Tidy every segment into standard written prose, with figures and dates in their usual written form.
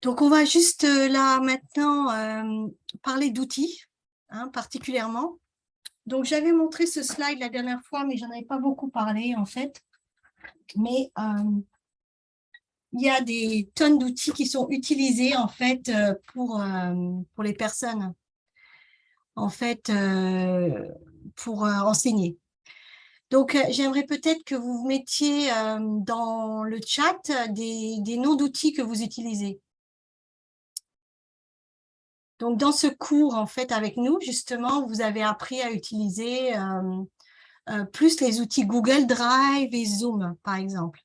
Donc, on va juste là maintenant parler d'outils, particulièrement. Donc, j'avais montré ce slide la dernière fois, mais j'en avais pas beaucoup parlé en fait. Mais il y a des tonnes d'outils qui sont utilisés en fait pour les personnes, en fait, pour enseigner. Donc, j'aimerais peut-être que vous mettiez dans le chat des noms d'outils que vous utilisez. Donc, dans ce cours, en fait, avec nous, justement, vous avez appris à utiliser plus les outils Google Drive et Zoom, par exemple.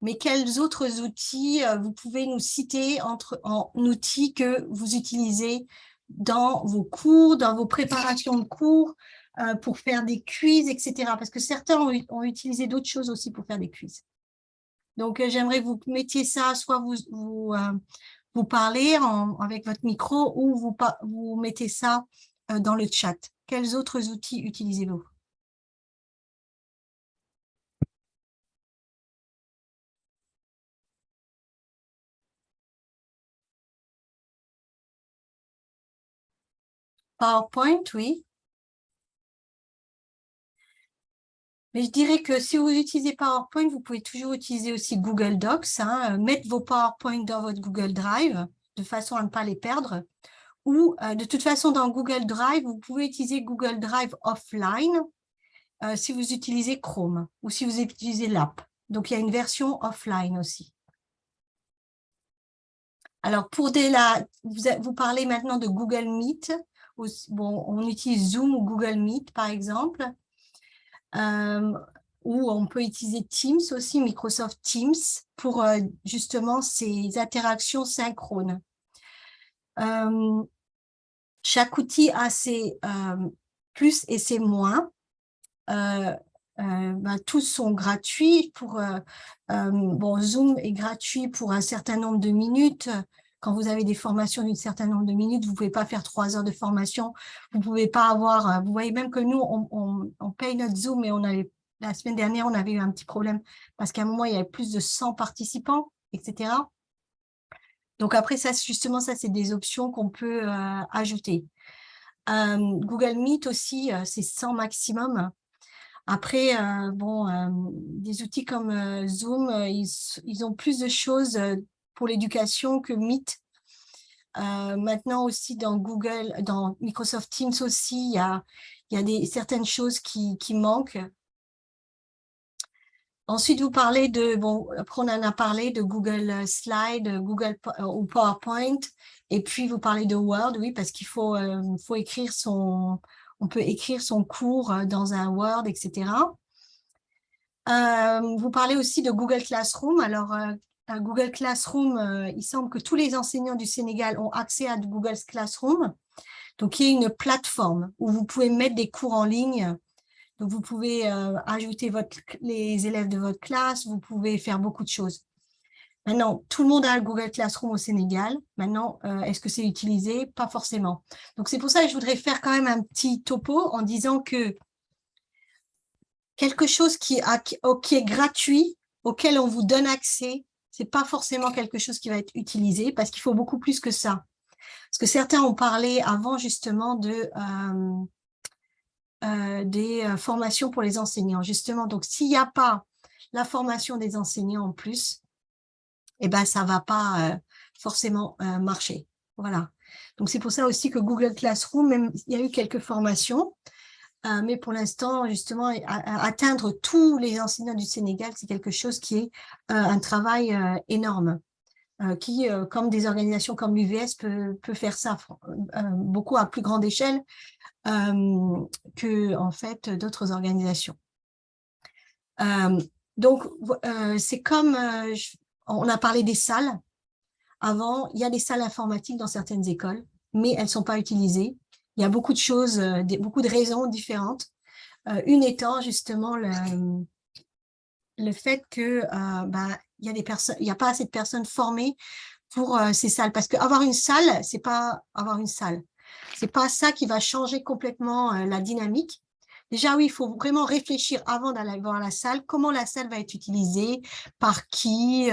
Mais quels autres outils vous pouvez nous citer en outils que vous utilisez dans vos cours, dans vos préparations de cours, pour faire des quiz, etc. Parce que certains ont utilisé d'autres choses aussi pour faire des quiz. Donc, j'aimerais que vous mettiez ça, soit vous parlez avec votre micro ou vous mettez ça dans le chat. Quels autres outils utilisez-vous? PowerPoint, oui. Mais je dirais que si vous utilisez PowerPoint, vous pouvez toujours utiliser aussi Google Docs, mettre vos PowerPoint dans votre Google Drive de façon à ne pas les perdre. Ou de toute façon, dans Google Drive, vous pouvez utiliser Google Drive offline si vous utilisez Chrome ou si vous utilisez l'app. Donc, il y a une version offline aussi. Alors, vous parlez maintenant de Google Meet. Bon, on utilise Zoom ou Google Meet, par exemple. Ou on peut utiliser Teams aussi, Microsoft Teams, pour justement ces interactions synchrones. Chaque outil a ses plus et ses moins. Tous sont gratuits. Bon, Zoom est gratuit pour un certain nombre de minutes. Quand vous avez des formations d'un certain nombre de minutes, vous ne pouvez pas faire 3 heures de formation. Vous ne pouvez pas avoir... vous voyez même que nous, on paye notre Zoom et la semaine dernière, on avait eu un petit problème parce qu'à un moment, il y avait plus de 100 participants, etc. Donc après, ça, justement, ça, c'est des options qu'on peut ajouter. Google Meet aussi, c'est 100 maximum. Après, des outils comme Zoom, ils ont plus de choses pour l'éducation que Meet. Maintenant aussi, dans Microsoft Teams aussi, il y a certaines choses qui manquent. Ensuite, vous parlez après on en a parlé de Google Slide, ou PowerPoint, et puis vous parlez de Word, oui, parce qu'il faut écrire on peut écrire son cours dans un Word, etc. Vous parlez aussi de Google Classroom. Alors, Google Classroom, il semble que tous les enseignants du Sénégal ont accès à Google Classroom. Donc, il y a une plateforme où vous pouvez mettre des cours en ligne. Donc, vous pouvez ajouter les élèves de votre classe. Vous pouvez faire beaucoup de choses. Maintenant, tout le monde a le Google Classroom au Sénégal. Maintenant, est-ce que c'est utilisé? Pas forcément. Donc, c'est pour ça que je voudrais faire quand même un petit topo en disant que quelque chose qui est gratuit, auquel on vous donne accès, c'est pas forcément quelque chose qui va être utilisé parce qu'il faut beaucoup plus que ça. Parce que certains ont parlé avant justement des formations pour les enseignants, justement. Donc, s'il n'y a pas la formation des enseignants en plus, eh ben, ça va pas forcément marcher. Voilà. Donc, c'est pour ça aussi que Google Classroom, même, il y a eu quelques formations, mais pour l'instant, justement, atteindre tous les enseignants du Sénégal, c'est quelque chose qui est un travail énorme, qui, comme des organisations comme l'UVS, peut faire ça beaucoup à plus grande échelle que, en fait, d'autres organisations. Donc, c'est comme, on a parlé des salles. Avant, il y a des salles informatiques dans certaines écoles, mais elles ne sont pas utilisées. Il y a beaucoup de choses, beaucoup de raisons différentes. Une étant justement le fait que il y a pas assez de personnes formées pour ces salles. Parce qu'avoir une salle, c'est pas avoir une salle. C'est pas ça qui va changer complètement la dynamique. Déjà, oui, il faut vraiment réfléchir avant d'aller voir la salle, comment la salle va être utilisée, par qui,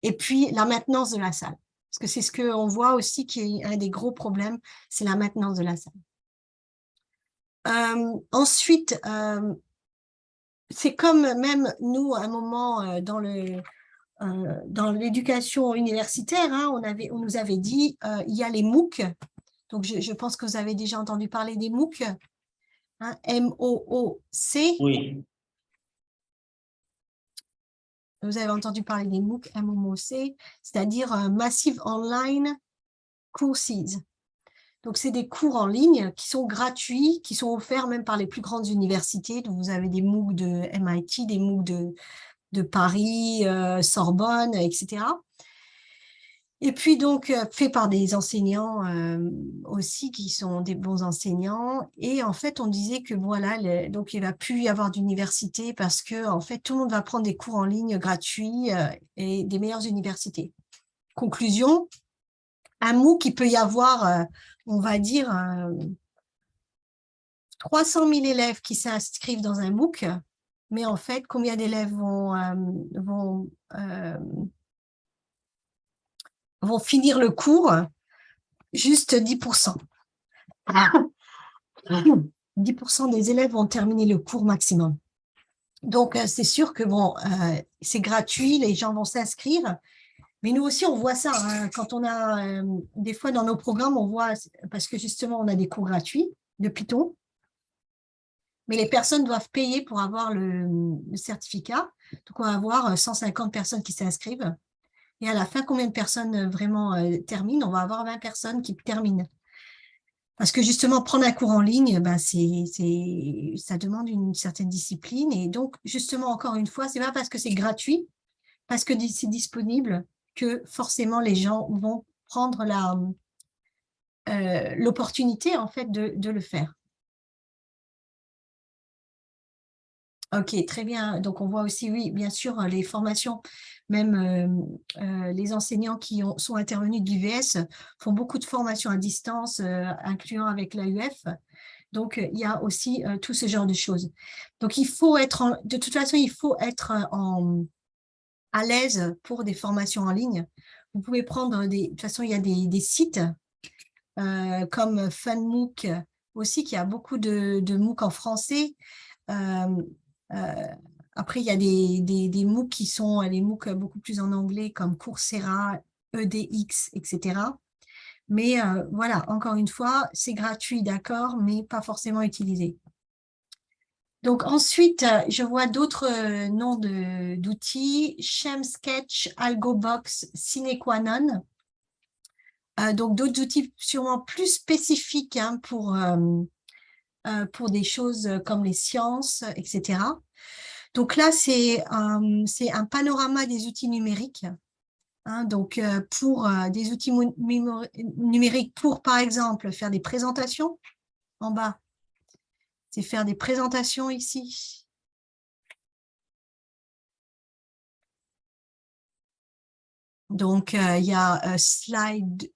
Et puis, la maintenance de la salle. Parce que c'est ce qu'on voit aussi qui est un des gros problèmes, c'est la maintenance de la salle. Ensuite, c'est comme même nous, à un moment, dans l'éducation universitaire, hein, on nous avait dit, il y a les MOOC. Donc, je pense que vous avez déjà entendu parler des MOOC, hein, M-O-O-C. Oui. Vous avez entendu parler des MOOC, M-O-O-C, c'est-à-dire Massive Online Courses. Donc, c'est des cours en ligne qui sont gratuits, qui sont offerts même par les plus grandes universités. Donc, vous avez des MOOC de MIT, des MOOC de Paris, Sorbonne, etc. Et puis donc, fait par des enseignants aussi qui sont des bons enseignants. Et en fait, on disait que voilà, donc il va plus y avoir d'université parce que en fait, tout le monde va prendre des cours en ligne gratuits et des meilleures universités. Conclusion, un MOOC, il peut y avoir, on va dire, 300 000 élèves qui s'inscrivent dans un MOOC, mais en fait, combien d'élèves vont finir le cours? Juste 10%. 10% des élèves vont terminer le cours maximum. Donc, c'est sûr que bon, c'est gratuit, les gens vont s'inscrire. Mais nous aussi, on voit ça. Hein, quand on a, des fois dans nos programmes, on voit, parce que justement, on a des cours gratuits de Python, mais les personnes doivent payer pour avoir le certificat. Donc, on va avoir 150 personnes qui s'inscrivent. Et à la fin, combien de personnes vraiment terminent? On va avoir 20 personnes qui terminent. Parce que justement, prendre un cours en ligne, ben ça demande une certaine discipline. Et donc, justement, encore une fois, c'est pas parce que c'est gratuit, parce que c'est disponible, que forcément les gens vont prendre l'opportunité en fait de le faire. Ok, très bien. Donc, on voit aussi, oui, bien sûr, les formations, même les enseignants qui sont intervenus de l'UVS font beaucoup de formations à distance, incluant avec l'AUF. Donc, il y a aussi tout ce genre de choses. Donc, il faut être, de toute façon, il faut être à l'aise pour des formations en ligne. Vous pouvez prendre de toute façon, il y a des sites comme FunMOOC aussi, qui a beaucoup de MOOC en français. Euh, Après, il y a des MOOC qui sont les MOOC beaucoup plus en anglais, comme Coursera, EDX, etc. Mais voilà, encore une fois, c'est gratuit, d'accord, mais pas forcément utilisé. Donc ensuite, je vois d'autres noms d'outils, Shemsketch, AlgoBox, SineQuanon. Donc d'autres outils sûrement plus spécifiques hein, pour des choses comme les sciences, etc. Donc là, c'est un panorama des outils numériques. Hein, donc, pour des outils numériques pour, par exemple, faire des présentations, en bas, c'est faire des présentations ici. Donc, il y a Slido,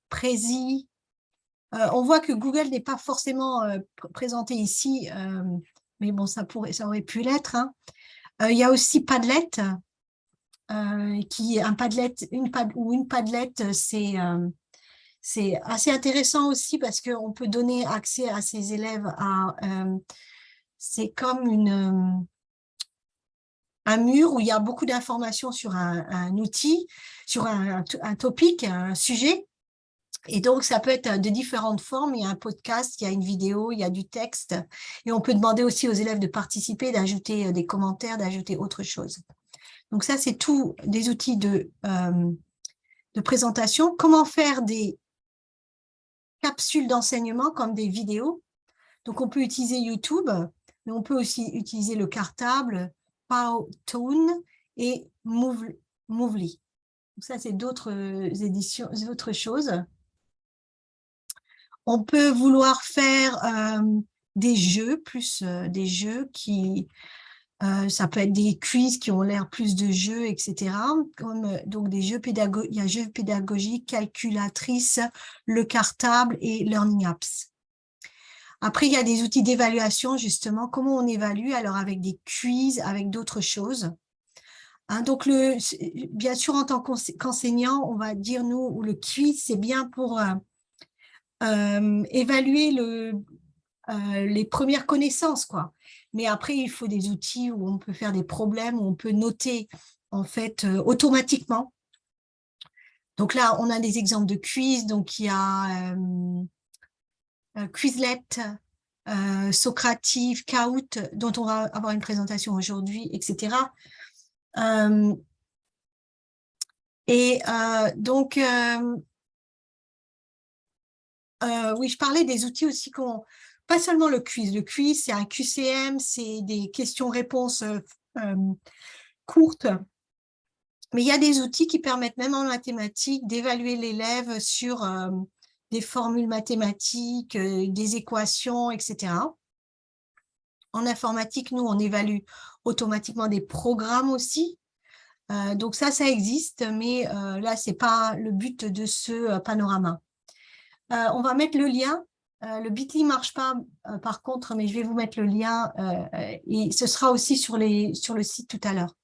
Prezi. On voit que Google n'est pas forcément présenté ici, mais bon, ça aurait pu l'être. Hein. Il y a aussi Padlet, qui un Padlet, une Padlet, c'est assez intéressant aussi parce qu'on peut donner accès à ses élèves à, c'est comme un mur où il y a beaucoup d'informations sur un outil, sur un topic, un sujet. Et donc, ça peut être de différentes formes. Il y a un podcast, il y a une vidéo, il y a du texte. Et on peut demander aussi aux élèves de participer, d'ajouter des commentaires, d'ajouter autre chose. Donc ça, c'est tout des outils de présentation. Comment faire des capsules d'enseignement comme des vidéos. Donc, on peut utiliser YouTube, mais on peut aussi utiliser le Cartable, Powtoon et Movely. Donc ça, c'est d'autres éditions, d'autres choses. On peut vouloir faire des jeux, plus des jeux qui... ça peut être des quiz qui ont l'air plus de jeux, etc. Comme, donc, des jeux pédagogiques, il y a jeux pédagogiques, calculatrice, le Cartable et Learning Apps. Après, il y a des outils d'évaluation, justement. Comment on évalue? Alors, avec des quiz, avec d'autres choses. Hein, donc, bien sûr, en tant qu'enseignant, on va dire, nous, ou le quiz, c'est bien pour évaluer les premières connaissances, quoi. Mais après, il faut des outils où on peut faire des problèmes, où on peut noter, en fait, automatiquement. Donc là, on a des exemples de quiz. Donc, il y a Quizlet, Socrative, Kahoot, dont on va avoir une présentation aujourd'hui, etc. Donc, oui, je parlais des outils aussi pas seulement le quiz. Le quiz, c'est un QCM, c'est des questions-réponses courtes. Mais il y a des outils qui permettent même en mathématiques d'évaluer l'élève sur des formules mathématiques, des équations, etc. En informatique, nous, on évalue automatiquement des programmes aussi. Donc ça existe, mais là, c'est pas le but de ce panorama. On va mettre le lien. Le Bitly ne marche pas, par contre, mais je vais vous mettre le lien et ce sera aussi sur le site tout à l'heure.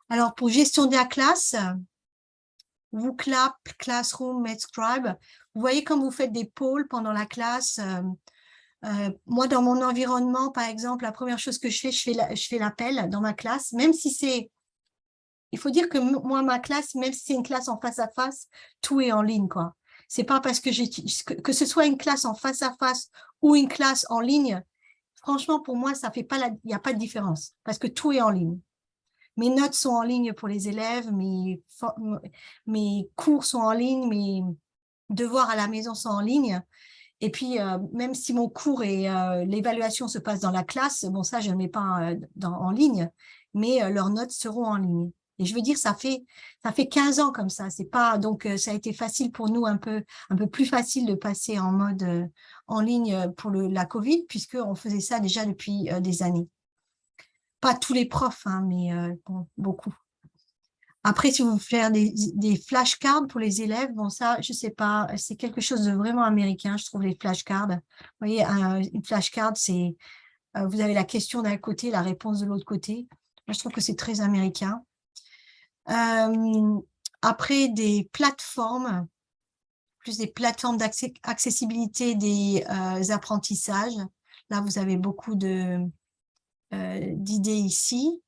Alors, pour gestion de la classe, WooClap, Classroom, Medscribe, vous voyez comme vous faites des pôles pendant la classe. Moi, dans mon environnement, par exemple, la première chose que je fais l'appel dans ma classe, même si c'est... Il faut dire que moi, ma classe, même si c'est une classe en face à face, tout est en ligne, quoi. C'est pas parce que ce soit une classe en face à face ou une classe en ligne, franchement, pour moi, ça fait pas il n'y a pas de différence parce que tout est en ligne. Mes notes sont en ligne pour les élèves, mes cours sont en ligne, mes devoirs à la maison sont en ligne. Et puis, même si mon cours et l'évaluation se passent dans la classe, bon, ça, je ne mets pas en ligne, mais leurs notes seront en ligne. Et je veux dire, ça fait 15 ans comme ça. C'est pas, donc, ça a été facile pour nous, un peu plus facile de passer en mode en ligne pour la Covid, puisqu'on faisait ça déjà depuis des années. Pas tous les profs, hein, mais bon, beaucoup. Après, si vous faites des flashcards pour les élèves, bon, ça, je sais pas, c'est quelque chose de vraiment américain, je trouve, les flashcards. Vous voyez, une flashcard, c'est, vous avez la question d'un côté, la réponse de l'autre côté. Moi, je trouve que c'est très américain. Après, des plateformes, plus des plateformes d'accessibilité des apprentissages. Là, vous avez beaucoup d'idées ici.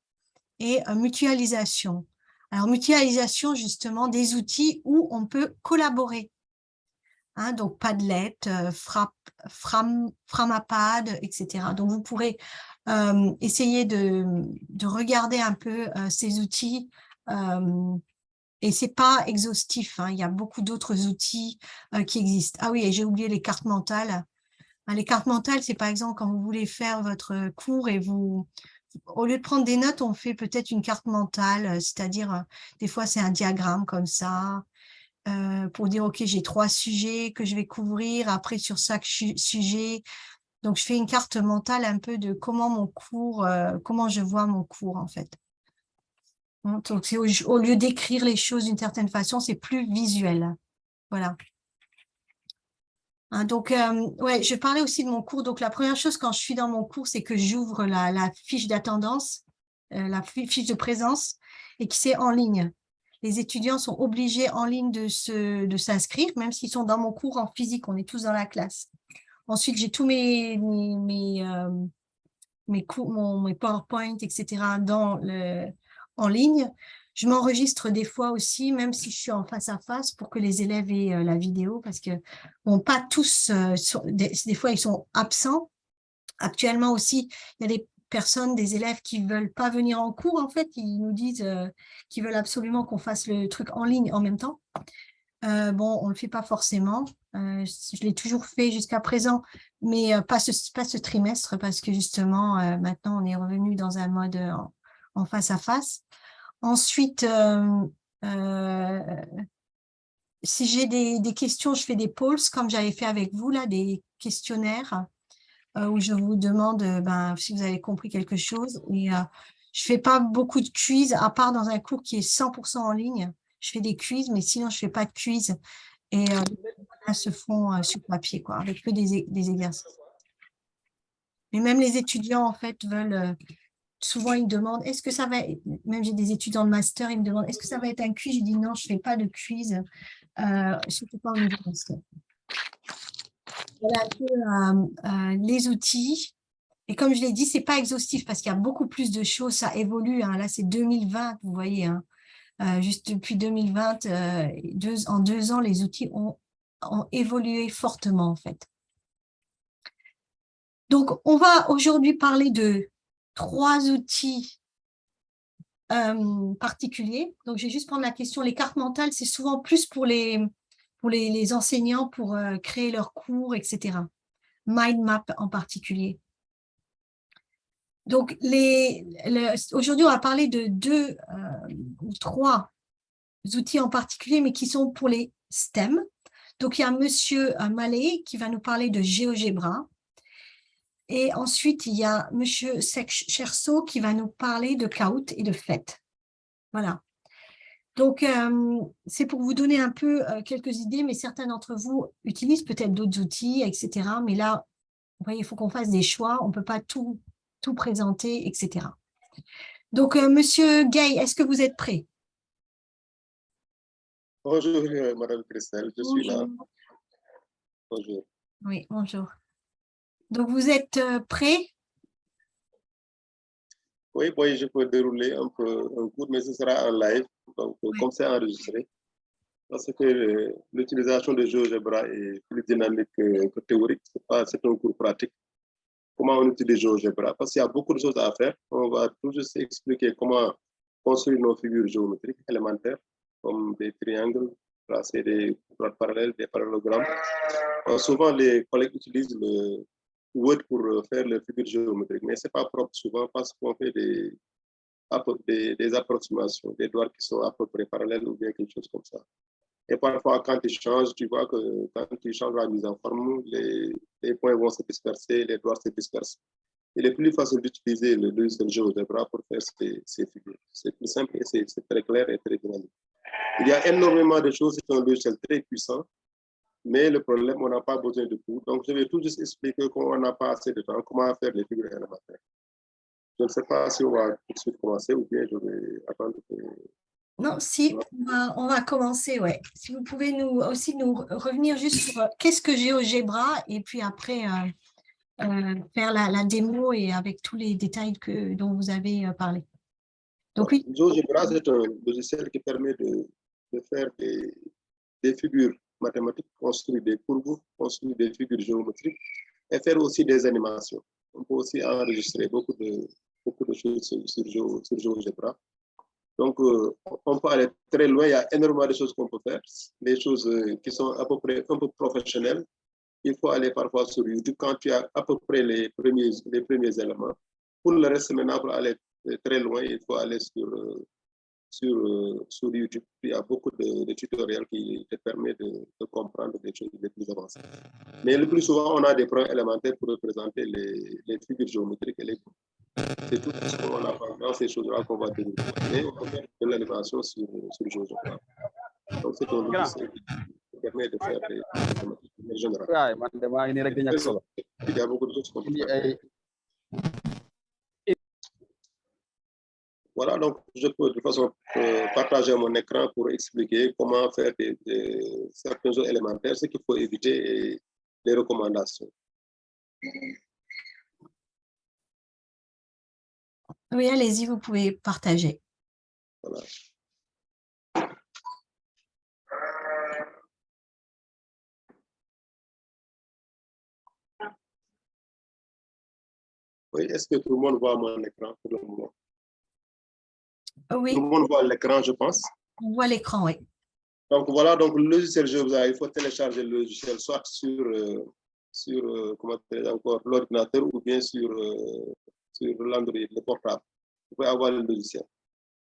Et mutualisation. Alors, mutualisation, justement, des outils où on peut collaborer. Hein, donc, Padlet, Framapad, etc. Donc, vous pourrez essayer de regarder un peu ces outils. Et c'est pas exhaustif, hein, il y a beaucoup d'autres outils qui existent. Ah oui, et j'ai oublié les cartes mentales. Les cartes mentales, c'est par exemple quand vous voulez faire votre cours et au lieu de prendre des notes, on fait peut-être une carte mentale, c'est-à-dire, des fois, c'est un diagramme comme ça, pour dire, OK, j'ai 3 sujets que je vais couvrir, après, sur chaque sujet. Donc, je fais une carte mentale un peu de comment comment je vois mon cours, en fait. Donc, au lieu d'écrire les choses d'une certaine façon, c'est plus visuel. Voilà. Hein, donc, ouais, je parlais aussi de mon cours. Donc, la première chose quand je suis dans mon cours, c'est que j'ouvre la fiche d'attendance, la fiche de présence, et que c'est en ligne. Les étudiants sont obligés en ligne de s'inscrire, même s'ils sont dans mon cours en physique. On est tous dans la classe. Ensuite, j'ai tous mes cours, mes PowerPoint, etc. En ligne. Je m'enregistre des fois aussi, même si je suis en face à face, pour que les élèves aient la vidéo, parce que bon, pas tous, des fois ils sont absents. Actuellement aussi, il y a des personnes, des élèves qui veulent pas venir en cours, en fait, ils nous disent qu'ils veulent absolument qu'on fasse le truc en ligne en même temps. Bon, on le fait pas forcément. Je l'ai toujours fait jusqu'à présent, mais pas ce trimestre parce que justement, maintenant, on est revenu dans un mode en face à face. Ensuite, euh, si j'ai des questions, je fais des polls comme j'avais fait avec vous, là, des questionnaires où je vous demande si vous avez compris quelque chose. Et je fais pas beaucoup de quiz, à part dans un cours qui est 100% en ligne. Je fais des quiz, mais sinon, je fais pas de quiz. Et les examens se font sur papier, quoi, avec que des exercices. Mais même les étudiants, en fait, veulent souvent, ils me demandent, est-ce que ça va être, même j'ai des étudiants de master, ils me demandent, est-ce que ça va être un quiz? Je dis non, je ne fais pas de quiz, surtout pas au niveau master. Voilà un peu les outils. Et comme je l'ai dit, c'est pas exhaustif parce qu'il y a beaucoup plus de choses, ça évolue. Hein. Là, c'est 2020, vous voyez. Hein. Juste depuis 2020, en 2 ans, les outils ont évolué fortement, en fait. Donc, on va aujourd'hui parler de 3 outils particuliers. Donc, je vais juste prendre la question. Les cartes mentales, c'est souvent plus pour les enseignants pour créer leurs cours, etc. Mind map en particulier. Donc, aujourd'hui, on va parler de 2 ou 3 outils en particulier, mais qui sont pour les STEM. Donc, il y a Monsieur Mallet qui va nous parler de GeoGebra. Et ensuite, il y a Monsieur Cherceau qui va nous parler de Kahoot et de PhET. Voilà. Donc, c'est pour vous donner un peu quelques idées, mais certains d'entre vous utilisent peut-être d'autres outils, etc. Mais là, vous voyez, il faut qu'on fasse des choix. On ne peut pas tout présenter, etc. Donc, Monsieur Gay, est-ce que vous êtes prêt? Bonjour, Madame Christelle, je suis là. Bonjour. Bonjour. Oui, bonjour. Donc, vous êtes prêt? Oui, je peux dérouler un peu un cours, mais ce sera en live, donc comme c'est enregistré, parce que l'utilisation de GeoGebra est plus dynamique que théorique, c'est un cours pratique. Comment on utilise GeoGebra? Parce qu'il y a beaucoup de choses à faire. On va tout juste expliquer comment construire nos figures géométriques élémentaires, comme des triangles, tracer des droites parallèles, des parallélogrammes. Souvent, les collègues utilisent le Word pour faire les figures géométriques, mais ce n'est pas propre souvent parce qu'on fait des approximations, des droites qui sont à peu près parallèles ou bien quelque chose comme ça. Et parfois, quand ils changent, tu vois que quand ils changent la mise en forme, les points vont se disperser, les droites se dispersent. Il est plus facile d'utiliser le logiciel GeoGebra pour faire ces figures. C'est plus simple et c'est très clair et très dynamique. Il y a énormément de choses, c'est un logiciel très puissant, mais le problème, on n'a pas besoin de tout. Donc, je vais tout juste expliquer qu'on n'a pas assez de temps, comment faire les figures élémentaires. Je ne sais pas si on va tout de suite commencer ou bien je vais attendre que... Non, si, on va commencer, ouais. Si vous pouvez nous revenir juste sur qu'est-ce que GeoGebra et puis après faire la démo et avec tous les détails dont vous avez parlé. Donc oui. GeoGebra, c'est un logiciel qui permet de faire des figures mathématiques, construire des courbes, construire des figures géométriques et faire aussi des animations. On peut aussi enregistrer beaucoup de choses sur GeoGebra. Donc, on peut aller très loin. Il y a énormément de choses qu'on peut faire. Des choses qui sont à peu près un peu professionnelles. Il faut aller parfois sur YouTube quand tu as à peu près les premiers éléments. Pour le reste, maintenant, pour aller très loin, il faut aller sur YouTube. Il y a beaucoup de tutoriels qui te permettent de comprendre des choses les plus avancées. Mais le plus souvent, on a des problèmes élémentaires pour représenter les figures géométriques et les groupes. C'est tout ce qu'on apprend dans ces choses-là qu'on va développer. Mais on peut faire de l'animation sur GeoGebra. Donc, c'est un logiciel qui permet de faire des mathématiques en général. Il y a beaucoup de choses qu'on peut faire. Voilà, donc je peux de toute façon partager mon écran pour expliquer comment faire certaines choses élémentaires, ce qu'il faut éviter et les recommandations. Oui, allez-y, vous pouvez partager. Voilà. Oui, est-ce que tout le monde voit mon écran pour le moment? Oui. Tout le monde voit l'écran, je pense. On voit l'écran, oui. Donc voilà, donc le logiciel GeoGebra, il faut télécharger le logiciel soit sur l'ordinateur ou bien sur l'Android, le portable. Vous pouvez avoir le logiciel.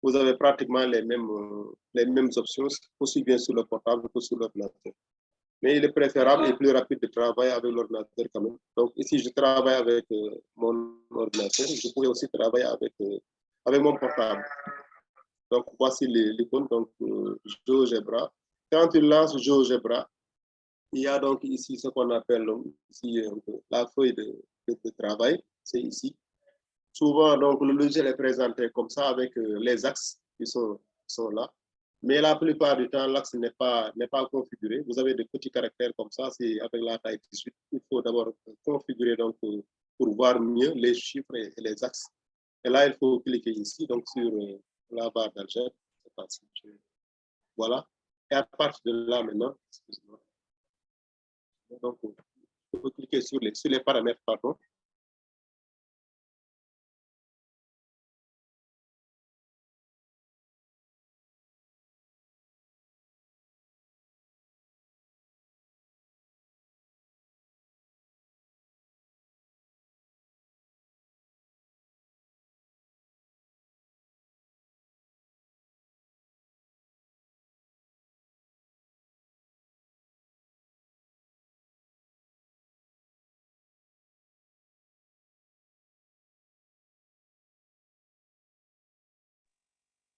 Vous avez pratiquement les mêmes options, aussi bien sur le portable que sur l'ordinateur. Mais il est préférable et plus rapide de travailler avec l'ordinateur quand même. Donc ici, je travaille avec mon ordinateur. Je pourrais aussi travailler avec mon portable. Donc voici l'icône, donc GeoGebra. Quand tu lances GeoGebra, il y a donc ici ce qu'on appelle ici, la feuille de travail, c'est ici. souvent, donc, le logiciel est présenté comme ça avec les axes qui sont là. Mais la plupart du temps, l'axe n'est pas configuré. Vous avez des petits caractères comme ça, c'est avec la taille 18. Il faut d'abord configurer donc, pour voir mieux les chiffres et les axes. Et là, il faut cliquer ici, donc sur la barre d'algèbre. Voilà. Et à partir de là, maintenant, donc, il faut cliquer sur les paramètres, pardon.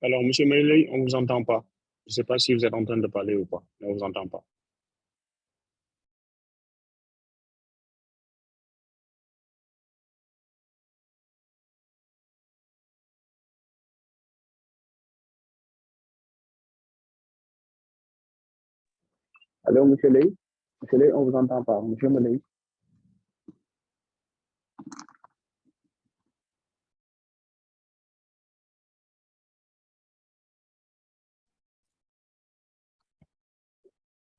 Alors, Monsieur Meiley, on ne vous entend pas. Je ne sais pas si vous êtes en train de parler ou pas, mais on ne vous entend pas. Allô, Monsieur Ley? Monsieur Ley, on ne vous entend pas. Monsieur Meiley?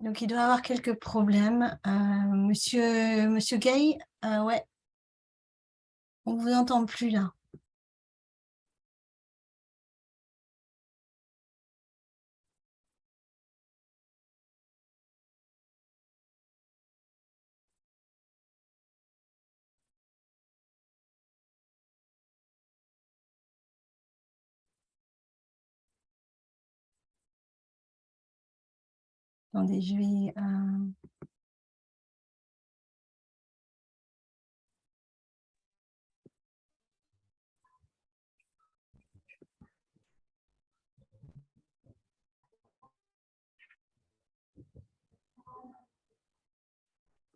Donc, il doit avoir quelques problèmes. Monsieur Gay, ouais, on ne vous entend plus là. Attendez, je vais...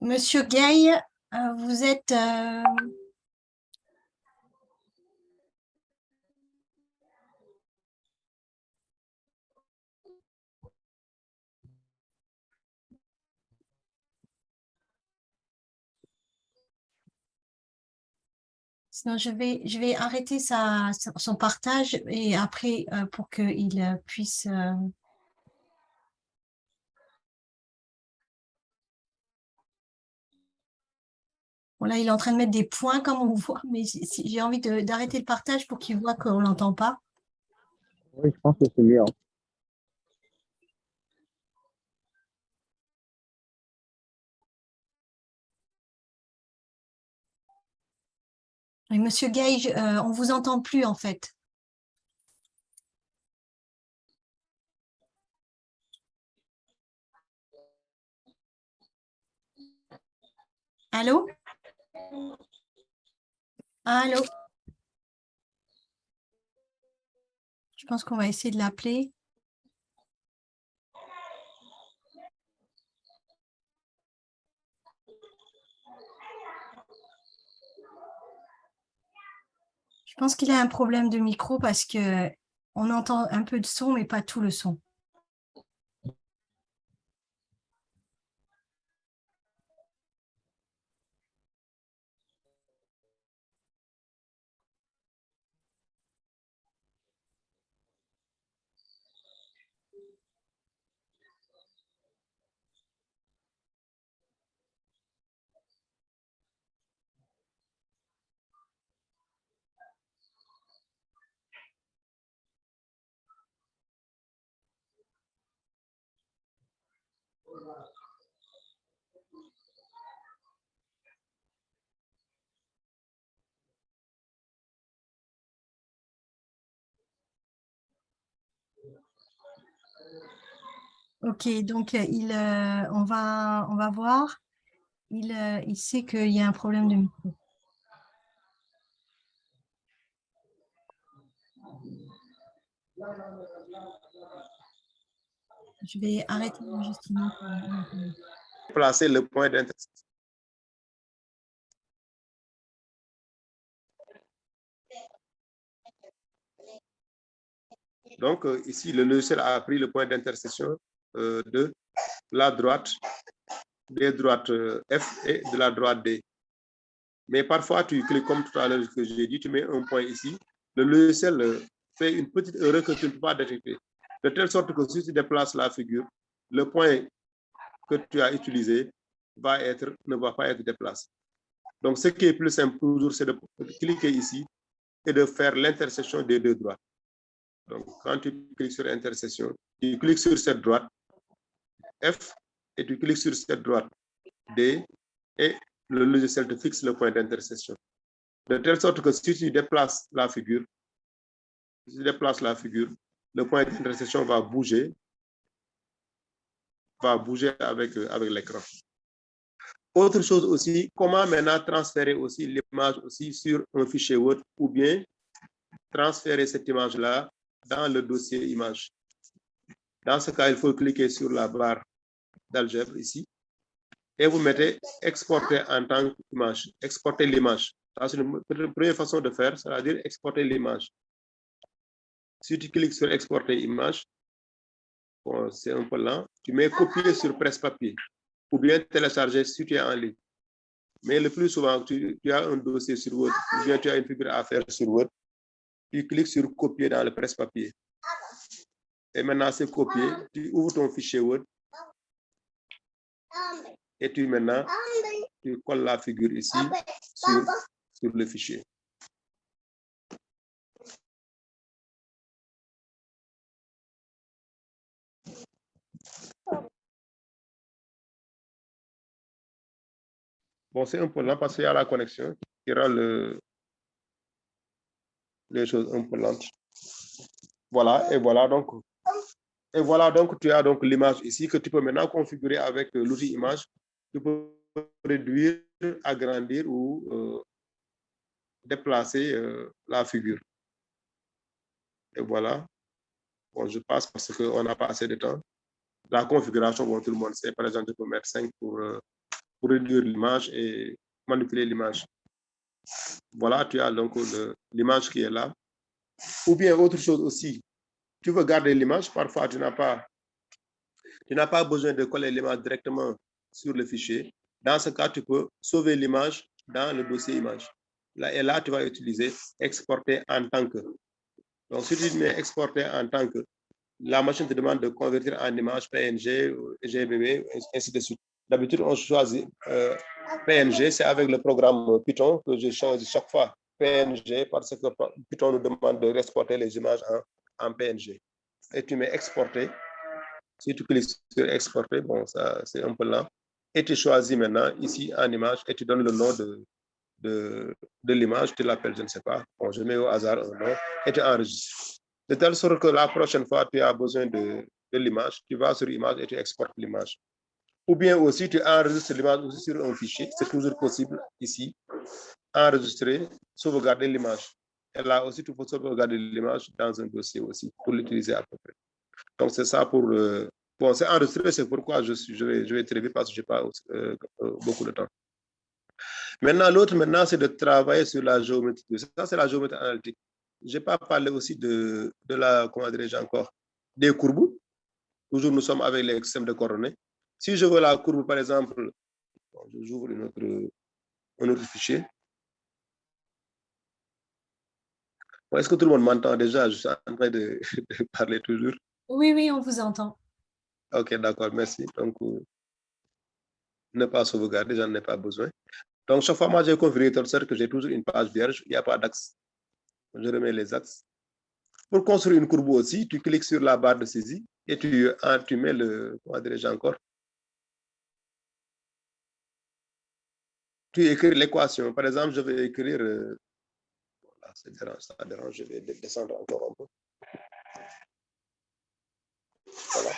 Monsieur Gay, vous êtes... Sinon, je vais arrêter son partage et après, pour qu'il puisse... Bon, là, il est en train de mettre des points comme on voit, mais j'ai envie d'arrêter le partage pour qu'il voit qu'on ne l'entend pas. Oui, je pense que c'est mieux. Et Monsieur Gage, on ne vous entend plus en fait. Allô? Allô? Je pense qu'on va essayer de l'appeler. Je pense qu'il a un problème de micro parce que on entend un peu de son, mais pas tout le son. Ok, donc on va voir. Il sait qu'il y a un problème de micro. Je vais arrêter l'enregistrement. Placer le point d'intersection. Donc, ici, le logiciel a pris le point d'intersection de la droite, des droites F et de la droite D. Mais parfois, tu cliques comme tout à l'heure que j'ai dit, tu mets un point ici. Le logiciel fait une petite erreur que tu ne peux pas détecter. De telle sorte que si tu déplaces la figure, le point que tu as utilisé ne va pas être déplacé. Donc, ce qui est plus simple toujours, c'est de cliquer ici et de faire l'intersection des deux droites. Donc, quand tu cliques sur intersection, tu cliques sur cette droite F et tu cliques sur cette droite D et le logiciel te fixe le point d'intersection. De telle sorte que si tu déplaces la figure, le point d'intersection va bouger avec l'écran. Autre chose aussi, comment maintenant transférer aussi l'image aussi sur un fichier Word ou bien transférer cette image-là dans le dossier image. Dans ce cas, il faut cliquer sur la barre d'algèbre ici et vous mettez exporter en tant qu'image, exporter l'image. C'est une première façon de faire, c'est-à-dire exporter l'image. Si tu cliques sur exporter image, bon, c'est un peu lent, tu mets copier sur presse-papier ou bien télécharger si tu es en ligne. Mais le plus souvent, tu as un dossier sur Word ou bien tu as une figure à faire sur Word, tu cliques sur copier dans le presse-papier. Et maintenant, c'est copié, tu ouvres ton fichier Word et tu colles la figure ici sur le fichier. Bon, c'est un peu lent parce qu'il y a la connexion qui rend les choses un peu lentes. Voilà, et voilà donc tu as donc l'image ici que tu peux maintenant configurer avec l'outil image. Tu peux réduire, agrandir ou déplacer la figure. Et voilà. Bon, je passe parce qu'on n'a pas assez de temps. La configuration, bon, tout le monde sait. Par exemple, tu peux mettre 5 pour réduire l'image et manipuler l'image. Voilà, tu as donc l'image qui est là. Ou bien autre chose aussi, tu veux garder l'image, parfois tu n'as pas besoin de coller l'image directement sur le fichier. Dans ce cas, tu peux sauver l'image dans le dossier image. Et là, tu vas utiliser exporter en tant que. Donc, si tu mets exporter en tant que, la machine te demande de convertir en image PNG, GBB, ainsi de suite. D'habitude, on choisit PNG, c'est avec le programme Python que je change chaque fois. PNG, parce que Python nous demande de exporter les images en PNG. Et tu mets exporter. Si tu cliques sur exporter, bon, ça c'est un peu lent. Et tu choisis maintenant ici en image et tu donnes le nom de l'image, tu l'appelles, je ne sais pas. Bon, je mets au hasard un nom et tu enregistres. De telle sorte que la prochaine fois, tu as besoin de l'image, tu vas sur image et tu exportes l'image. Ou bien aussi, tu enregistres l'image aussi sur un fichier, c'est toujours possible ici. Enregistrer, sauvegarder l'image. Et là aussi, tu peux sauvegarder l'image dans un dossier aussi pour l'utiliser à peu près. Donc, c'est ça pour... bon, c'est enregistré, c'est pourquoi je vais très vite parce que je n'ai pas beaucoup de temps. Maintenant, l'autre, c'est de travailler sur la géométrie. Ça, c'est la géométrie analytique. Je n'ai pas parlé aussi de la, comment dirais-je encore, des courbes. Toujours, nous sommes avec les systèmes de coordonnées. Si je veux la courbe, par exemple, bon, j'ouvre un autre fichier. Bon, est-ce que tout le monde m'entend déjà? Je suis en train de parler toujours. Oui, on vous entend. OK, d'accord, merci. Donc, ne pas sauvegarder, j'en ai pas besoin. Donc, chaque fois, moi, j'ai configuré de sorte que j'ai toujours une page vierge, il n'y a pas d'axe. Je remets les axes. Pour construire une courbe aussi, tu cliques sur la barre de saisie et tu mets le, comment dirais-je encore, tu écris l'équation. Par exemple, je vais écrire, voilà, ça dérange, je vais descendre encore un peu. Voilà.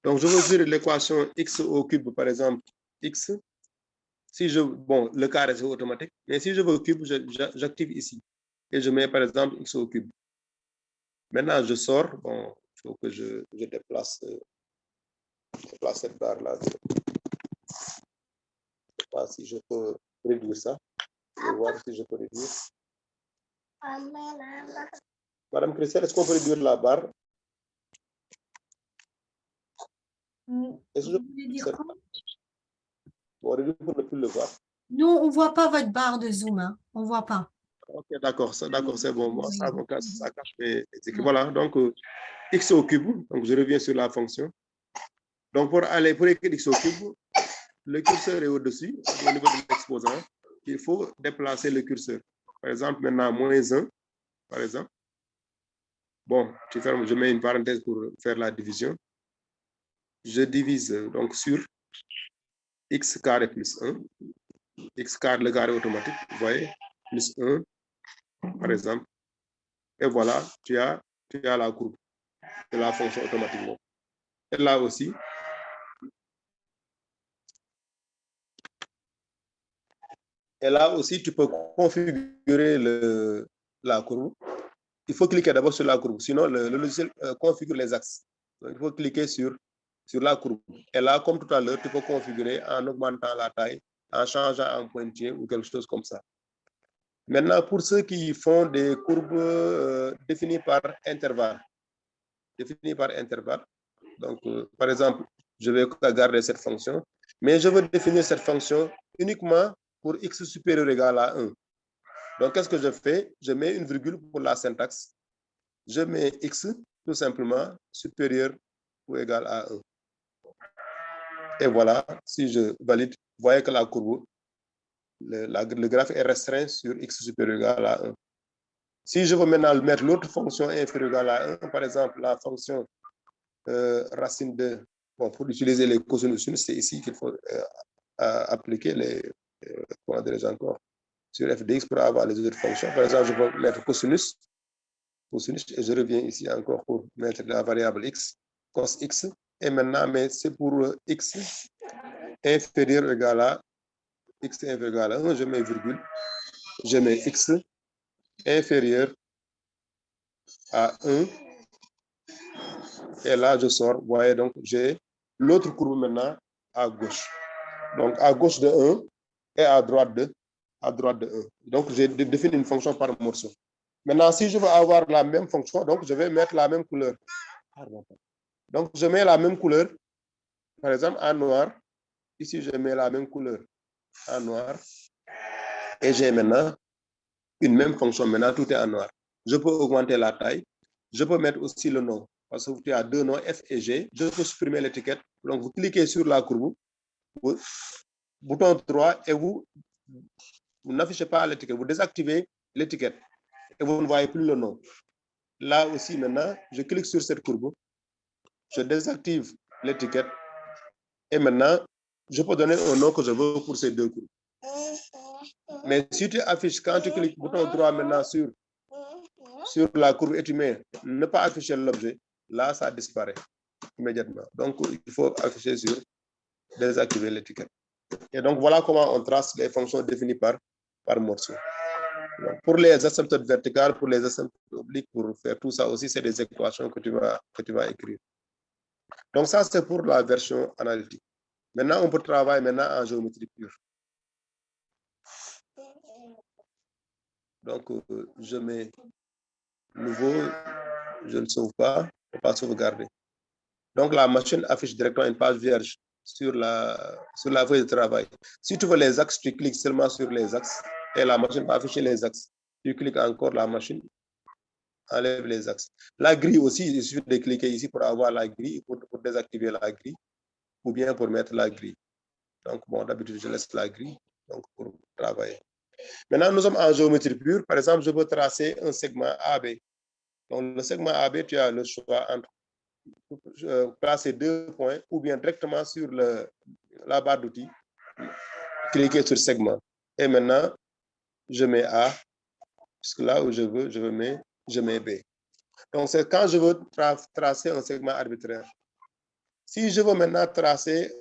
Donc, je veux écrire l'équation x au cube, par exemple, x. Si bon, le carré, c'est automatique. Mais si je veux cube, j'active ici. Et je mets, par exemple, x au cube. Maintenant, je sors. Bon, il faut que je déplace. déplace cette barre-là. Je ne sais pas si je peux réduire ça. Je vais voir si je peux réduire. Madame Christelle, est-ce qu'on peut réduire la barre? Est-ce que Vous voulez dire quoi? Bon, réduire pour ne plus le voir. Nous, on ne voit pas votre barre de Zoom. Hein. On ne voit pas. Ok, d'accord, c'est bon. Moi, Oui. ça cache mes équipes. Voilà, donc x au cube. Donc, je reviens sur la fonction. Donc, pour écrire x au cube, le curseur est au-dessus, au niveau de l'exposant. Il faut déplacer le curseur. Par exemple, maintenant, -1, par exemple. Bon, je mets une parenthèse pour faire la division. Je divise donc sur x carré plus 1. X carré, le carré automatique, vous voyez, plus 1, par exemple. Et voilà, tu as la courbe de la fonction automatiquement. Et là aussi, tu peux configurer la courbe. Il faut cliquer d'abord sur la courbe, sinon le logiciel configure les axes. Donc, il faut cliquer sur la courbe. Et là, comme tout à l'heure, tu peux configurer en augmentant la taille, en changeant un pointier ou quelque chose comme ça. Maintenant, pour ceux qui font des courbes définies par intervalle, donc, par exemple, je vais garder cette fonction, mais je veux définir cette fonction uniquement pour x supérieur ou égal à 1. Donc, qu'est-ce que je fais? Je mets une virgule pour la syntaxe. Je mets x tout simplement supérieur ou égal à 1. Et voilà, si je valide, vous voyez que la courbe, le graphe est restreint sur x supérieur ou égal à 1. Si je veux maintenant mettre l'autre fonction inférieure ou égale à 1, par exemple, la fonction racine de, bon, pour utiliser les cosinus, c'est ici qu'il faut appliquer les, comment dirais-je encore, sur f de x pour avoir les autres fonctions. Par exemple, je peux mettre cosinus, et je reviens ici encore pour mettre la variable x, cos x, et maintenant, mais c'est pour x inférieur ou égal à 1, je mets virgule, je mets x inférieur à 1, et là je sors, vous voyez, donc j'ai l'autre courbe maintenant à gauche. Donc à gauche de 1 et à droite de 1. Donc j'ai défini une fonction par morceau. Maintenant, si je veux avoir la même fonction, donc je vais mettre la même couleur. Donc je mets la même couleur, par exemple en noir. Ici, je mets la même couleur en noir. Et j'ai maintenant une même fonction. Maintenant, tout est en noir. Je peux augmenter la taille. Je peux mettre aussi le nom. Parce que tu as deux noms, F et G. Je peux supprimer l'étiquette. Donc, vous cliquez sur la courbe, bouton 3, et vous n'affichez pas l'étiquette. Vous désactivez l'étiquette et vous ne voyez plus le nom. Là aussi, maintenant, je clique sur cette courbe. Je désactive l'étiquette. Et maintenant, je peux donner un nom que je veux pour ces deux courbes. Mais si tu affiches, quand tu cliques bouton droit maintenant sur la courbe et tu mets ne pas afficher l'objet, là, ça disparaît immédiatement. Donc, il faut afficher sur désactiver l'étiquette. Et donc, voilà comment on trace les fonctions définies par morceau. Donc, pour les asymptotes verticales, pour les asymptotes obliques, pour faire tout ça aussi, c'est des équations que tu vas écrire. Donc, ça, c'est pour la version analytique. Maintenant, on peut travailler maintenant en géométrie pure. Donc, je mets nouveau, je ne sauve pas, je ne peux pas sauvegarder. Donc, la machine affiche directement une page vierge sur la feuille de travail. Si tu veux les axes, tu cliques seulement sur les axes et la machine va afficher les axes. Tu cliques encore, la machine enlève les axes. La grille aussi, il suffit de cliquer ici pour avoir la grille, pour désactiver la grille ou bien pour mettre la grille. Donc, bon, d'habitude, je laisse la grille donc pour travailler. Maintenant, nous sommes en géométrie pure. Par exemple, je veux tracer un segment AB. Donc, le segment AB, tu as le choix entre placer 2 points ou bien directement sur la barre d'outils, cliquer sur segment. Et maintenant, je mets A, puisque là où je mets B. Donc, c'est quand je veux tracer un segment arbitraire. Si je veux maintenant tracer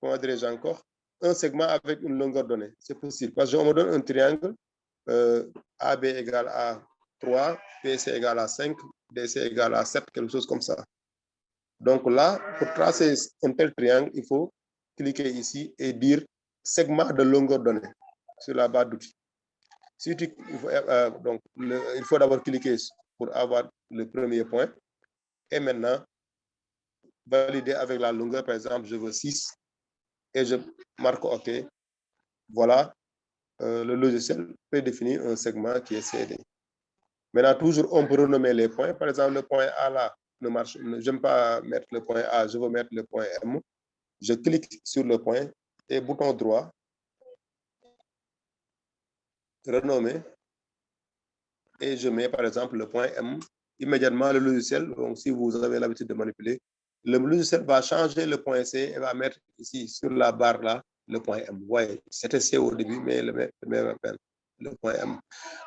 comment dirais-je encore, un segment avec une longueur donnée, c'est possible. Parce qu'on me donne un triangle, AB égale à 3, BC égale à 5, DC égale à 7, quelque chose comme ça. Donc là, pour tracer un tel triangle, il faut cliquer ici et dire segment de longueur donnée sur la barre d'outils. Il faut d'abord cliquer pour avoir le premier point et maintenant valider avec la longueur. Par exemple, je veux 6 et je marque OK. Voilà, le logiciel peut définir un segment qui est CD. Maintenant, toujours, on peut renommer les points. Par exemple, le point A là ne marche. Je n'aime pas mettre le point A, je veux mettre le point M. Je clique sur le point et bouton droit, renommer, et je mets par exemple le point M. Immédiatement, le logiciel, donc si vous avez l'habitude de manipuler, le logiciel va changer le point C et va mettre ici sur la barre là le point M. Vous voyez, c'était C au début, mais le même appel, le point M.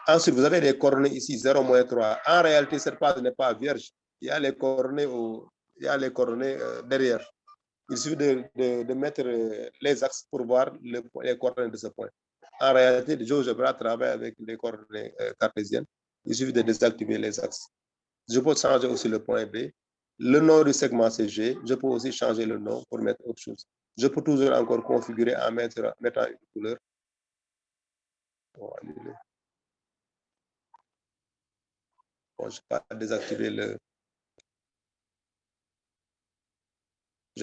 Ensuite, vous avez les coordonnées ici, 0, moins 3. En réalité, cette page n'est pas vierge. Il y a les coordonnées, derrière. Il suffit de mettre les axes pour voir les coordonnées de ce point. En réalité, le GeoGebra travaille avec les coordonnées cartésiennes. Il suffit de désactiver les axes. Je peux changer aussi le point B. Le nom du segment, c'est G. Je peux aussi changer le nom pour mettre autre chose. Je peux toujours encore configurer en mettant une couleur. Bon, je n'ai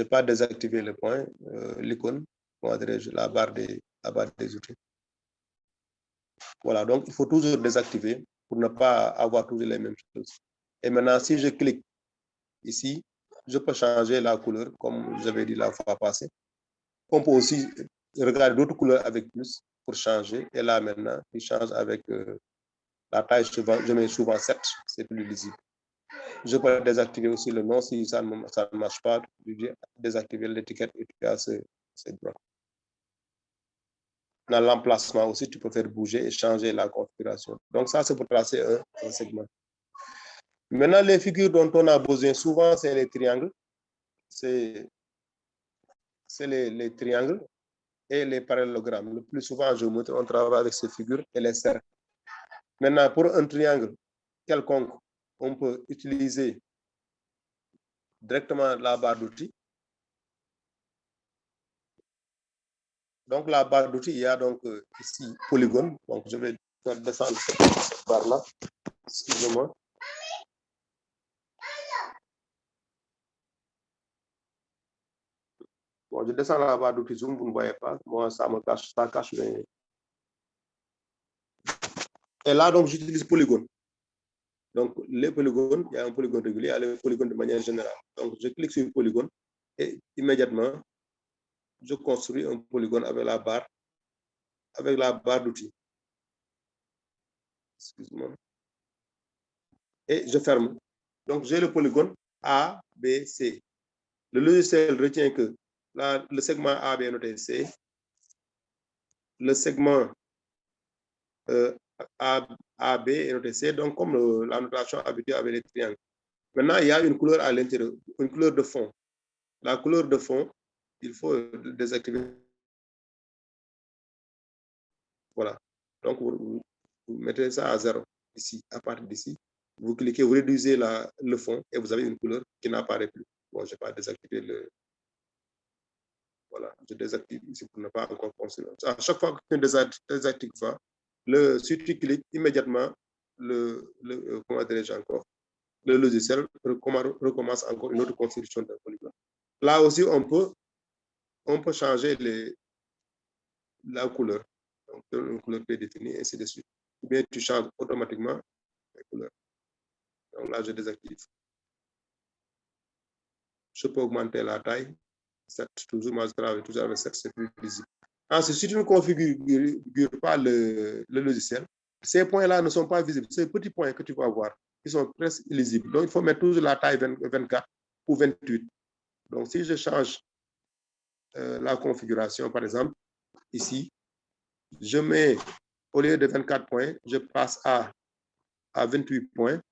pas désactivé le point, l'icône, la barre des outils. Voilà, donc il faut toujours désactiver pour ne pas avoir toujours les mêmes choses. Et maintenant, si je clique ici, je peux changer la couleur, comme j'avais dit la fois passée. On peut aussi regarder d'autres couleurs avec plus pour changer. Et là, maintenant, il change avec la taille, je mets souvent 7, c'est plus lisible. Je peux désactiver aussi le nom si ça ne marche pas. Je désactiver l'étiquette et tu as cette bloc. Dans l'emplacement aussi, tu peux faire bouger et changer la configuration. Donc ça, c'est pour tracer un segment. Maintenant, les figures dont on a besoin, souvent, c'est les triangles. C'est les triangles et les parallélogrammes. Le plus souvent, on travaille avec ces figures et les cercles. Maintenant, pour un triangle quelconque, on peut utiliser directement la barre d'outils. Donc, la barre d'outils, il y a donc ici polygone. Donc, je vais descendre cette barre-là. Excusez-moi. Bon, je descends la barre d'outils zoom, vous ne voyez pas. Moi, ça cache. Mais... Et là, donc, j'utilise polygone. Donc, les polygones, il y a un polygone régulier, il y a le polygone de manière générale. Donc, je clique sur le polygone et immédiatement, je construis un polygone avec la barre d'outils. Excuse-moi. Et je ferme. Donc, j'ai le polygone A, B, C. Le logiciel retient que le segment A, B est noté C. Le segment A, B est noté C. Donc, comme la notation habituelle avec les triangles. Maintenant, il y a une couleur à l'intérieur, une couleur de fond. La couleur de fond, il faut désactiver. Voilà. Donc, vous mettez ça à 0 ici, à partir d'ici. Vous cliquez, vous réduisez le fond et vous avez une couleur qui n'apparaît plus. Bon, je n'ai pas désactivé le... Voilà, je désactive ici pour ne pas encore construire. À chaque fois que tu désactives ça, si tu cliques immédiatement, comment dirais-je encore, le logiciel recommence encore une autre construction d'un polygone. Là aussi, on peut changer la couleur. Donc, une couleur prédéfinie, et ainsi de suite. Ou bien tu changes automatiquement la couleur. Donc là, je désactive. Je peux augmenter la taille. 7, toujours, moi, je travaille toujours avec 7, c'est plus visible. Ensuite, si tu ne configures pas le logiciel, ces points-là ne sont pas visibles. Ces petits points que tu vas voir, ils sont presque illisibles. Donc, il faut mettre toujours la taille 24 ou 28. Donc, si je change la configuration, par exemple, ici, je mets, au lieu de 24 points, je passe à 28 points.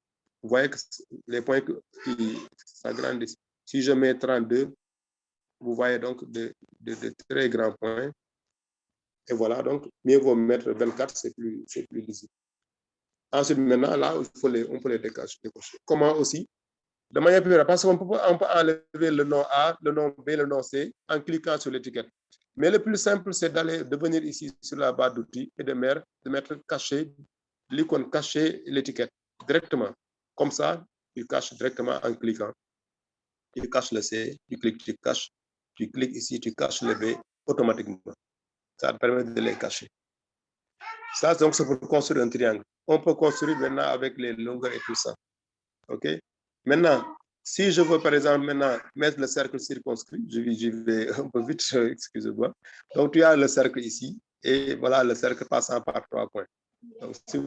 Vous voyez que les points qui s'agrandissent. Si je mets 32, vous voyez donc de très grands points. Et voilà, donc, mieux vaut mettre 24, c'est plus lisible. Ensuite, maintenant, là, on peut les décocher. Comment aussi? De manière plurielle, parce qu'on peut enlever le nom A, le nom B, le nom C en cliquant sur l'étiquette. Mais le plus simple, c'est de venir ici sur la barre d'outils et de mettre cacher, l'icône cacher l'étiquette directement. Comme ça, tu caches directement en cliquant. Tu caches le C, tu cliques ici, tu caches le B automatiquement. Ça te permet de les cacher. Ça, donc, c'est pour construire un triangle. On peut construire maintenant avec les longueurs et tout ça. OK? Maintenant, si je veux, par exemple, maintenant mettre le cercle circonscrit, j'y vais un peu vite, excusez-moi. Donc, tu as le cercle ici, et voilà le cercle passant par 3 points. Donc, si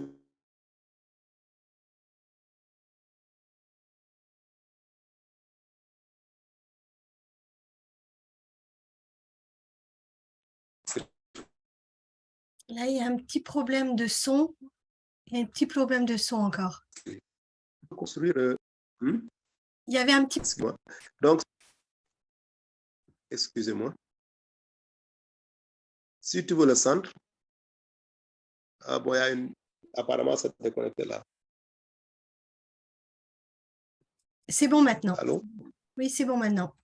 Là, il y a un petit problème de son. Il y a un petit problème de son encore. construire... Il y avait un petit... Excusez-moi. Donc, excusez-moi. Si tu veux le centre, ah bon, il y a une... Apparemment, ça t'est connecté là. C'est bon maintenant. Allô? Oui, c'est bon maintenant.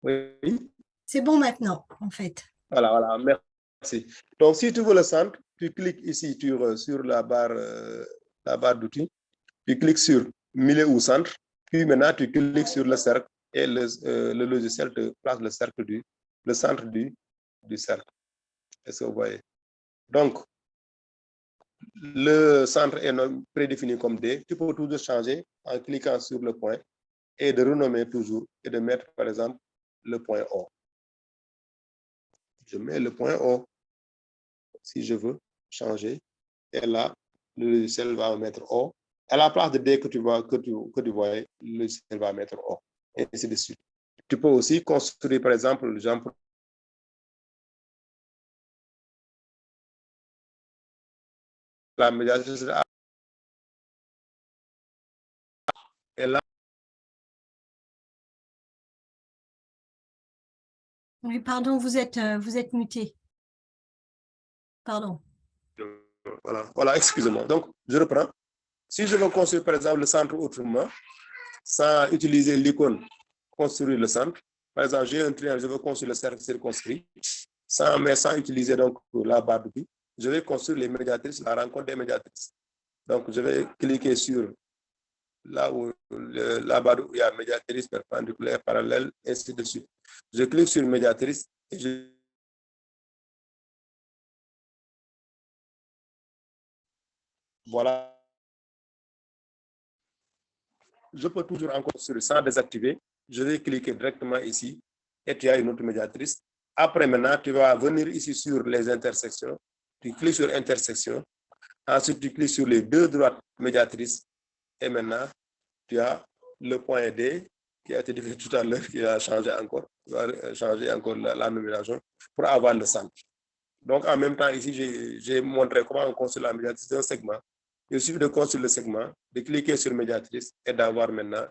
Oui. C'est bon maintenant, en fait. Voilà, merci. Donc, si tu veux le centre, tu cliques ici sur la barre d'outils, tu cliques sur milieu ou centre, puis maintenant tu cliques sur le cercle et le logiciel te place le centre du cercle. Est-ce que vous voyez? Donc, le centre est prédéfini comme D. Tu peux toujours changer en cliquant sur le point et de renommer toujours et de mettre, par exemple, le point O. Je mets le point O si je veux changer. Et là, le logiciel va mettre O. À la place de D que tu vois, le logiciel va mettre O. Et ainsi de suite. Tu peux aussi construire, par exemple, la médiatrice et là. Oui, pardon, vous êtes muté. Pardon. Voilà, excusez-moi. Donc, je reprends. Si je veux construire, par exemple, le centre autrement, sans utiliser l'icône construire le centre, par exemple, j'ai un triangle, je veux construire le cercle circonscrit, sans utiliser donc la barre d'outils, je vais construire les médiatrices, la rencontre des médiatrices. Donc, je vais cliquer sur là où la barre où il y a médiatrice perpendiculaire, parallèle, ainsi de suite. Je clique sur médiatrice et voilà. Je peux toujours encore sur sans désactiver. Je vais cliquer directement ici et tu as une autre médiatrice. Après, maintenant, tu vas venir ici sur les intersections. Tu cliques sur intersection. Ensuite, tu cliques sur les deux droites médiatrices. Et maintenant, tu as le point D qui a été défini tout à l'heure, qui a changé encore. Tu vas changer encore la nomination pour avoir le centre. Donc, en même temps, ici, j'ai montré comment on construit la médiatrice d'un segment. Il suffit de construire le segment, de cliquer sur médiatrice et d'avoir maintenant.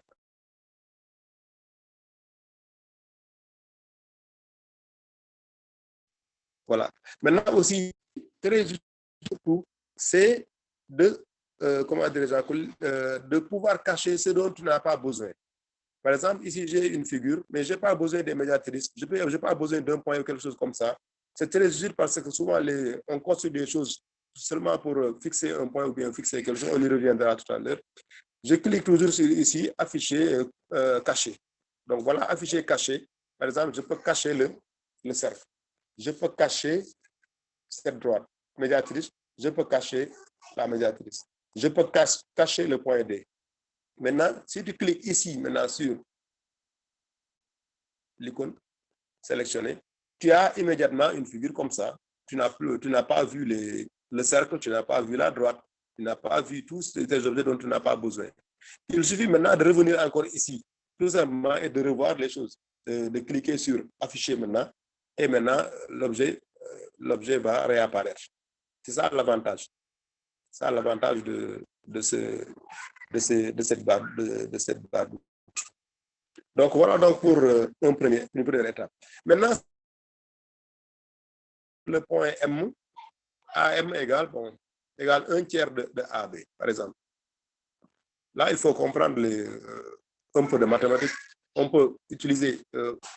Voilà. Maintenant aussi, très surtout, c'est de, de pouvoir cacher ce dont tu n'as pas besoin. Par exemple, ici, j'ai une figure, mais je n'ai pas besoin des médiatrices. Je n'ai pas besoin d'un point ou quelque chose comme ça. C'est très utile parce que souvent, on construit des choses seulement pour fixer un point ou bien fixer quelque chose. On y reviendra tout à l'heure. Je clique toujours sur ici, afficher caché. Donc voilà, afficher caché. Par exemple, je peux cacher le cercle. Je peux cacher cette droite médiatrice. Je peux cacher la médiatrice. Je peux cacher le point D. Maintenant, si tu cliques ici, maintenant sur l'icône sélectionnée, tu as immédiatement une figure comme ça. Tu n'as pas vu le cercle, tu n'as pas vu la droite, tu n'as pas vu tous ces objets dont tu n'as pas besoin. Il suffit maintenant de revenir encore ici, tout simplement, et de revoir les choses. De cliquer sur afficher maintenant, et maintenant, l'objet va réapparaître. C'est ça l'avantage. C'est ça l'avantage de cette barre. Donc, voilà donc pour une première étape. Maintenant, le point M, AM égale 1/3 de AB, par exemple. Là, il faut comprendre un peu de mathématiques. On peut utiliser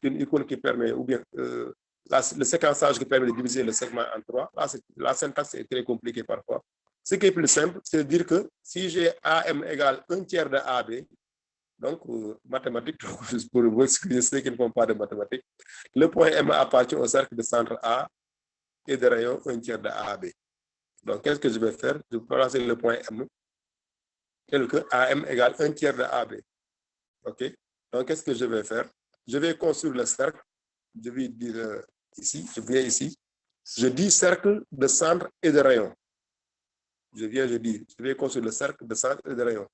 une icône qui permet, ou bien le séquençage qui permet de diviser le segment en 3. Là, la syntaxe est très compliquée parfois. Ce qui est plus simple, c'est de dire que si j'ai AM égale 1/3 de AB, donc mathématiques, pour vous excuser ceux qui ne font pas de mathématiques, le point M appartient au cercle de centre A et de rayon 1/3 de AB. Donc, qu'est-ce que je vais faire? Je vais placer le point M tel que AM égale 1/3 de AB. OK? Donc, qu'est-ce que je vais faire? Je vais construire le cercle. Je vais dire ici, je viens ici. Je dis cercle de centre et de rayon. Je vais construire le cercle de centre et de rayon.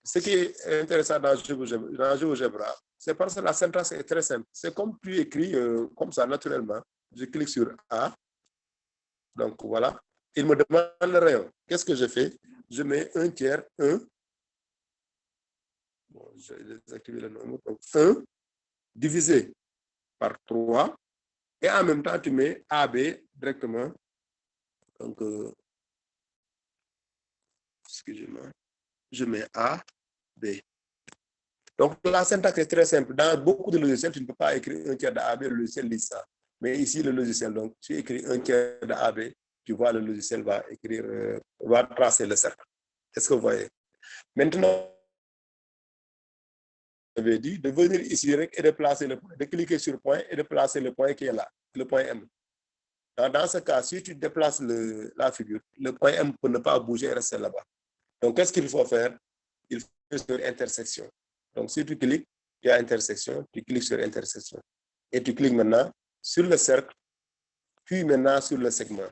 Ce qui est intéressant dans GeoGebra, c'est parce que la syntaxe est très simple. C'est comme tu écris comme ça naturellement. Je clique sur A. Donc, voilà. Il me demande le rayon. Qu'est-ce que je fais? Je mets 1/3, 1. Bon, je vais désactiver le nombre. Donc, 1 divisé par 3. Et en même temps, tu mets AB directement. Donc, excusez-moi. Je mets A, B. Donc, la syntaxe est très simple. Dans beaucoup de logiciels, tu ne peux pas écrire 1/3 de AB, le logiciel lit ça. Mais ici, le logiciel, donc, tu écris 1/3 de AB, tu vois, le logiciel va écrire, va tracer le cercle. Est-ce que vous voyez? Maintenant, j'avais dit de venir ici et de placer le point, de cliquer sur le point et de placer le point qui est là, le point M. Dans ce cas, si tu déplaces la figure, le point M peut ne pas bouger et rester là-bas. Donc, qu'est-ce qu'il faut faire? Il faut sur intersection. Donc, si tu cliques, il y a intersection, tu cliques sur intersection. Et tu cliques maintenant sur le cercle, puis maintenant sur le segment.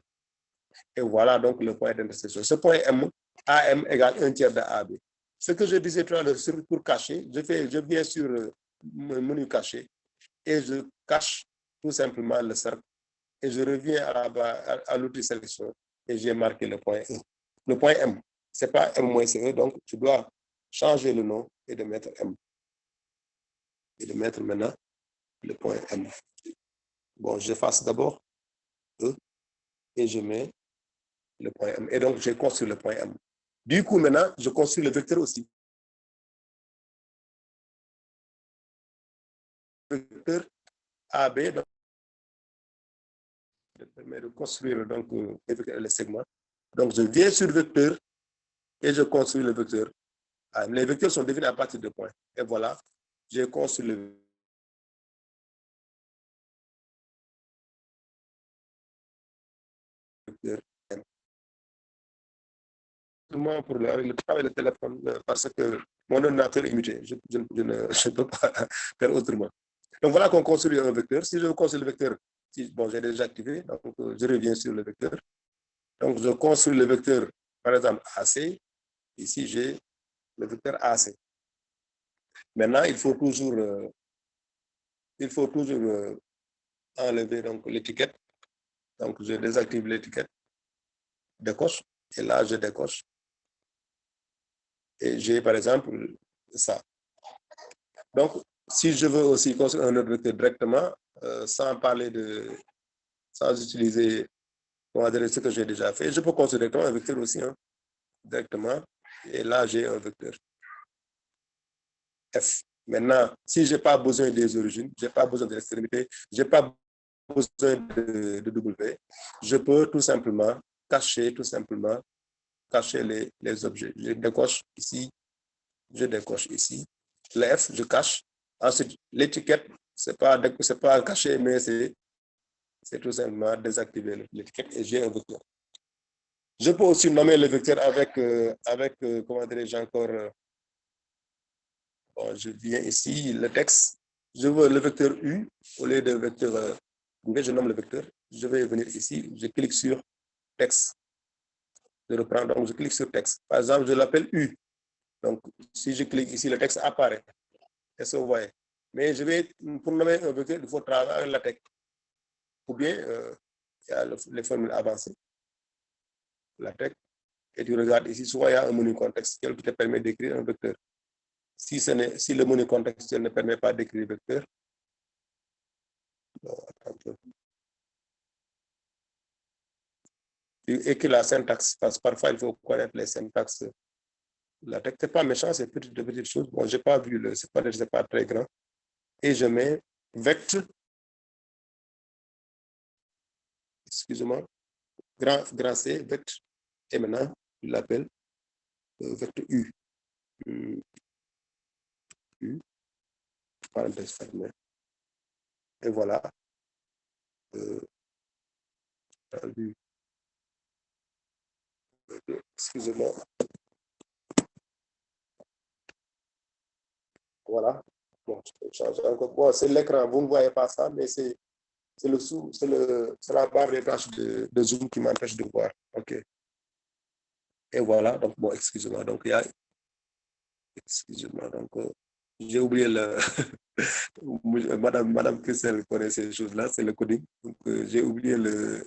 Et voilà donc le point d'intersection. Ce point M, AM égale 1/3 de AB. Ce que je disais tout à l'heure pour cacher, je viens sur le menu caché et je cache tout simplement le cercle. Et je reviens à l'outil sélection et j'ai marqué le point E. Le point M, ce n'est pas M-CE, donc tu dois changer le nom et de mettre M. Et de mettre maintenant le point M. Bon, j'efface d'abord E et je mets le point M. Et donc, j'ai construit le point M. Du coup, maintenant, je construis le vecteur aussi. Le vecteur AB, donc, ça permet de construire donc, les segments. Donc, je viens sur le vecteur et je construis le vecteur. Les vecteurs sont définis à partir de points. Et voilà, j'ai construit le vecteur M. Avec le travail de téléphone, parce que mon ordinateur est muté. Je ne peux pas faire autrement. Donc voilà qu'on construit un vecteur. Si je construis le vecteur, bon, j'ai déjà activé, donc je reviens sur le vecteur. Donc je construis le vecteur, par exemple, AC. Ici, j'ai le vecteur AC. Maintenant, il faut toujours enlever l'étiquette. Donc, je désactive l'étiquette, décoche, et là, je décoche. Et j'ai, par exemple, ça. Donc, si je veux aussi construire un autre vecteur directement, sans utiliser ce que j'ai déjà fait, je peux construire directement un vecteur aussi, hein, directement. Et là, j'ai un vecteur F. Maintenant, si je n'ai pas besoin des origines, je n'ai pas besoin de l'extrémité, je n'ai pas besoin de W, je peux tout simplement cacher les objets. Je décoche ici, je décoche ici. Le F, je cache. Ensuite, l'étiquette, ce n'est pas caché, mais c'est tout simplement désactiver l'étiquette et j'ai un vecteur. Je peux aussi nommer le vecteur avec comment dirais-je encore, bon, je viens ici, le texte, je veux le vecteur U au lieu de vecteur V, je nomme le vecteur, je vais venir ici, je clique sur texte. Je reprends, donc je clique sur texte. Par exemple, je l'appelle U. Donc, si je clique ici, le texte apparaît. Est-ce que vous voyez? Mais pour nommer un vecteur, il faut travailler avec la texte. Ou bien, il y a les formules avancées. La texte. Et tu regardes ici, soit il y a un menu contextuel qui te permet d'écrire un vecteur. Si le menu contextuel ne permet pas d'écrire le vecteur, tu écris la syntaxe, parce que parfois il faut connaître les syntaxes la texte. C'est pas méchant, c'est de petites choses. Bon, j'ai pas vu c'est pas très grand. Et je mets vect, excusez-moi, grand C, vect, et maintenant, je l'appelle vect U. U, parenthèse fermée. Et voilà. Excusez-moi. Voilà. Bon, je peux changer encore. Bon, c'est l'écran, vous ne voyez pas ça, mais c'est la barre des tâches de Zoom qui m'empêche de voir. OK. Et voilà. Donc, bon, excusez-moi. Donc, il y a. Excusez-moi. Donc, j'ai oublié le. Madame Kessel connaît ces choses-là, c'est le coding. Donc, j'ai oublié le.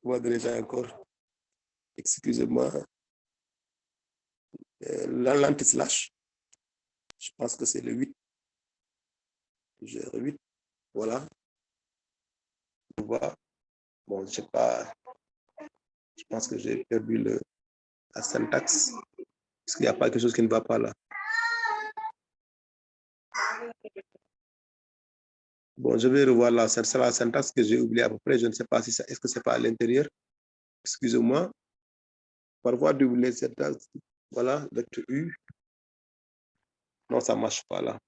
Comment dirais-je encore? Excusez-moi. L'anti-slash. Je pense que c'est le 8. J'ai 8. Voilà. Tu vois. Bon, je sais pas. Je pense que j'ai perdu la syntaxe. Est-ce qu'il n'y a pas quelque chose qui ne va pas là? Bon, je vais revoir là. C'est la syntaxe que j'ai oubliée à peu près. Je ne sais pas si ça. Est-ce que c'est pas à l'intérieur? Excusez-moi. Parfois, doubler syntaxe. Voilà, vecteur U. Non, ça ne marche pas là.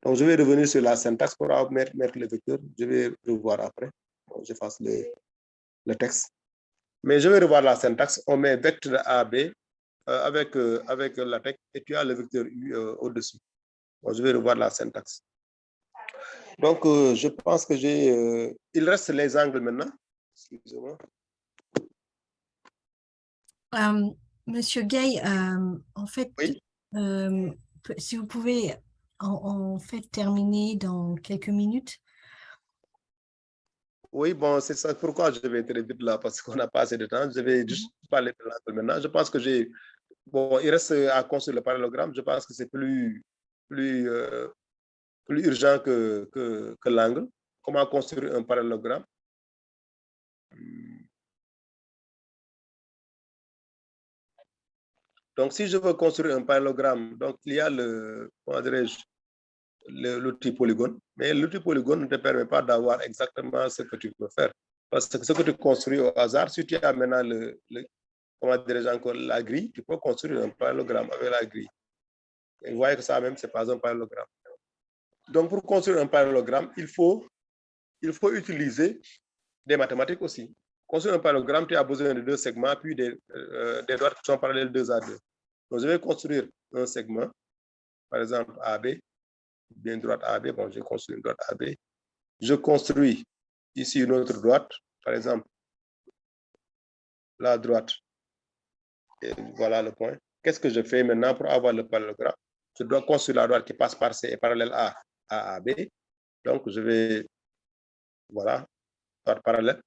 Donc, je vais revenir sur la syntaxe pour mettre le vecteur. Je vais revoir après. Bon, je fasse le texte. Mais je vais revoir la syntaxe. On met vecteur AB avec la texte et tu as le vecteur U au-dessus. Bon, je vais revoir la syntaxe. Donc, je pense que il reste les angles maintenant. Excusez-moi. Monsieur Gay, en fait, Oui. Si vous pouvez en fait terminer dans quelques minutes. Oui, bon, c'est ça pourquoi je vais très vite là, parce qu'on n'a pas assez de temps. Je vais juste parler de l'angle maintenant. Je pense que bon, il reste à construire le parallélogramme. Je pense que c'est plus urgent que l'angle. Comment construire un parallélogramme? Donc, si je veux construire un parallélogramme, donc il y a l'outil polygone, mais l'outil polygone ne te permet pas d'avoir exactement ce que tu veux faire. Parce que ce que tu construis au hasard, si tu as maintenant comment dirais-je encore, la grille, tu peux construire un parallélogramme avec la grille. Et vous voyez que ça même, ce n'est pas un parallélogramme. Donc, pour construire un parallélogramme, il faut utiliser des mathématiques aussi. Construire un parallélogramme, tu as besoin de deux segments, puis des droites qui sont parallèles 2 à 2. Donc, je vais construire un segment, par exemple AB, bien droite AB. Bon, je construis une droite AB. Je construis ici une autre droite, par exemple, la droite. Et voilà le point. Qu'est-ce que je fais maintenant pour avoir le parallélogramme? Je dois construire la droite qui passe par C et parallèle à AB. Donc, je vais, voilà, droite parallèle.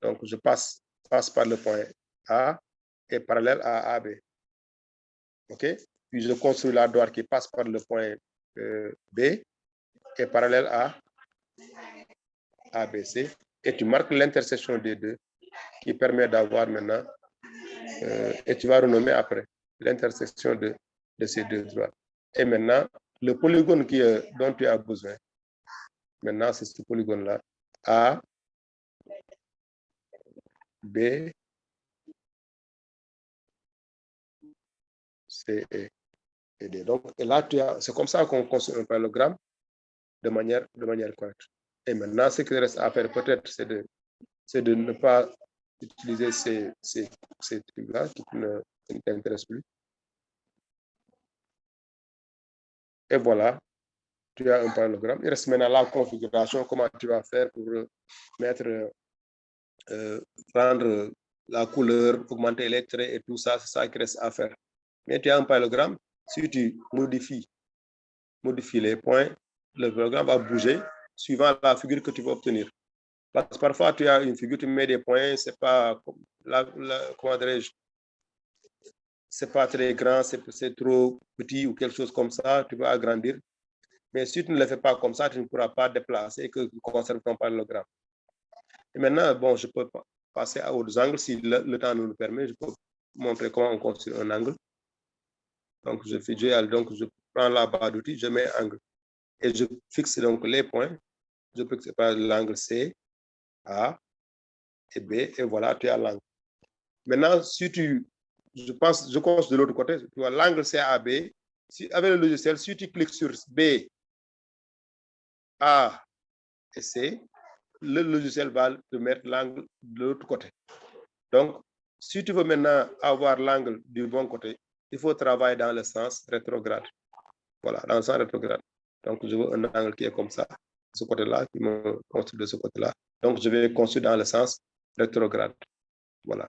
Donc, je passe par le point A et parallèle à AB. OK? Puis, je construis la droite qui passe par le point B et parallèle à ABC. Et tu marques l'intersection des deux qui permet d'avoir maintenant, et tu vas renommer après l'intersection de ces deux droites. Et maintenant, le polygone dont tu as besoin, maintenant, c'est ce polygone-là. A, B, C, E et D. Donc, et là, c'est comme ça qu'on construit un parallélogramme de manière correcte. Et maintenant, ce qu'il reste à faire peut-être, c'est de ne pas utiliser ces trucs-là qui ne t'intéressent plus. Et voilà, tu as un parallélogramme. Il reste maintenant la configuration, comment tu vas faire pour prendre la couleur, augmenter les traits et tout ça, c'est ça qui reste à faire. Mais tu as un parallélogramme, si tu modifies les points, le parallélogramme va bouger suivant la figure que tu veux obtenir. Parce que parfois, tu as une figure, tu mets des points, c'est pas, comment dirais-je, c'est pas très grand, c'est trop petit ou quelque chose comme ça, tu peux agrandir. Mais si tu ne le fais pas comme ça, tu ne pourras pas déplacer et que tu conserves ton parallélogramme. Et maintenant, bon, je peux pas. passer à autres angles. Si le temps nous le permet, je peux montrer comment on construit un angle. Donc, je prends la barre d'outils, je mets angle. Et je fixe donc les points. Je peux séparer l'angle C, A et B. Et voilà, tu as l'angle. Maintenant, si je commence de l'autre côté, tu vois l'angle CAB. Avec le logiciel, si tu cliques sur B, A et C, le logiciel va te mettre l'angle de l'autre côté. Donc, si tu veux maintenant avoir l'angle du bon côté, il faut travailler dans le sens rétrograde. Voilà, dans le sens rétrograde. Donc, je veux un angle qui est comme ça, de ce côté-là, qui me construit de ce côté-là. Donc, je vais construire dans le sens rétrograde. Voilà.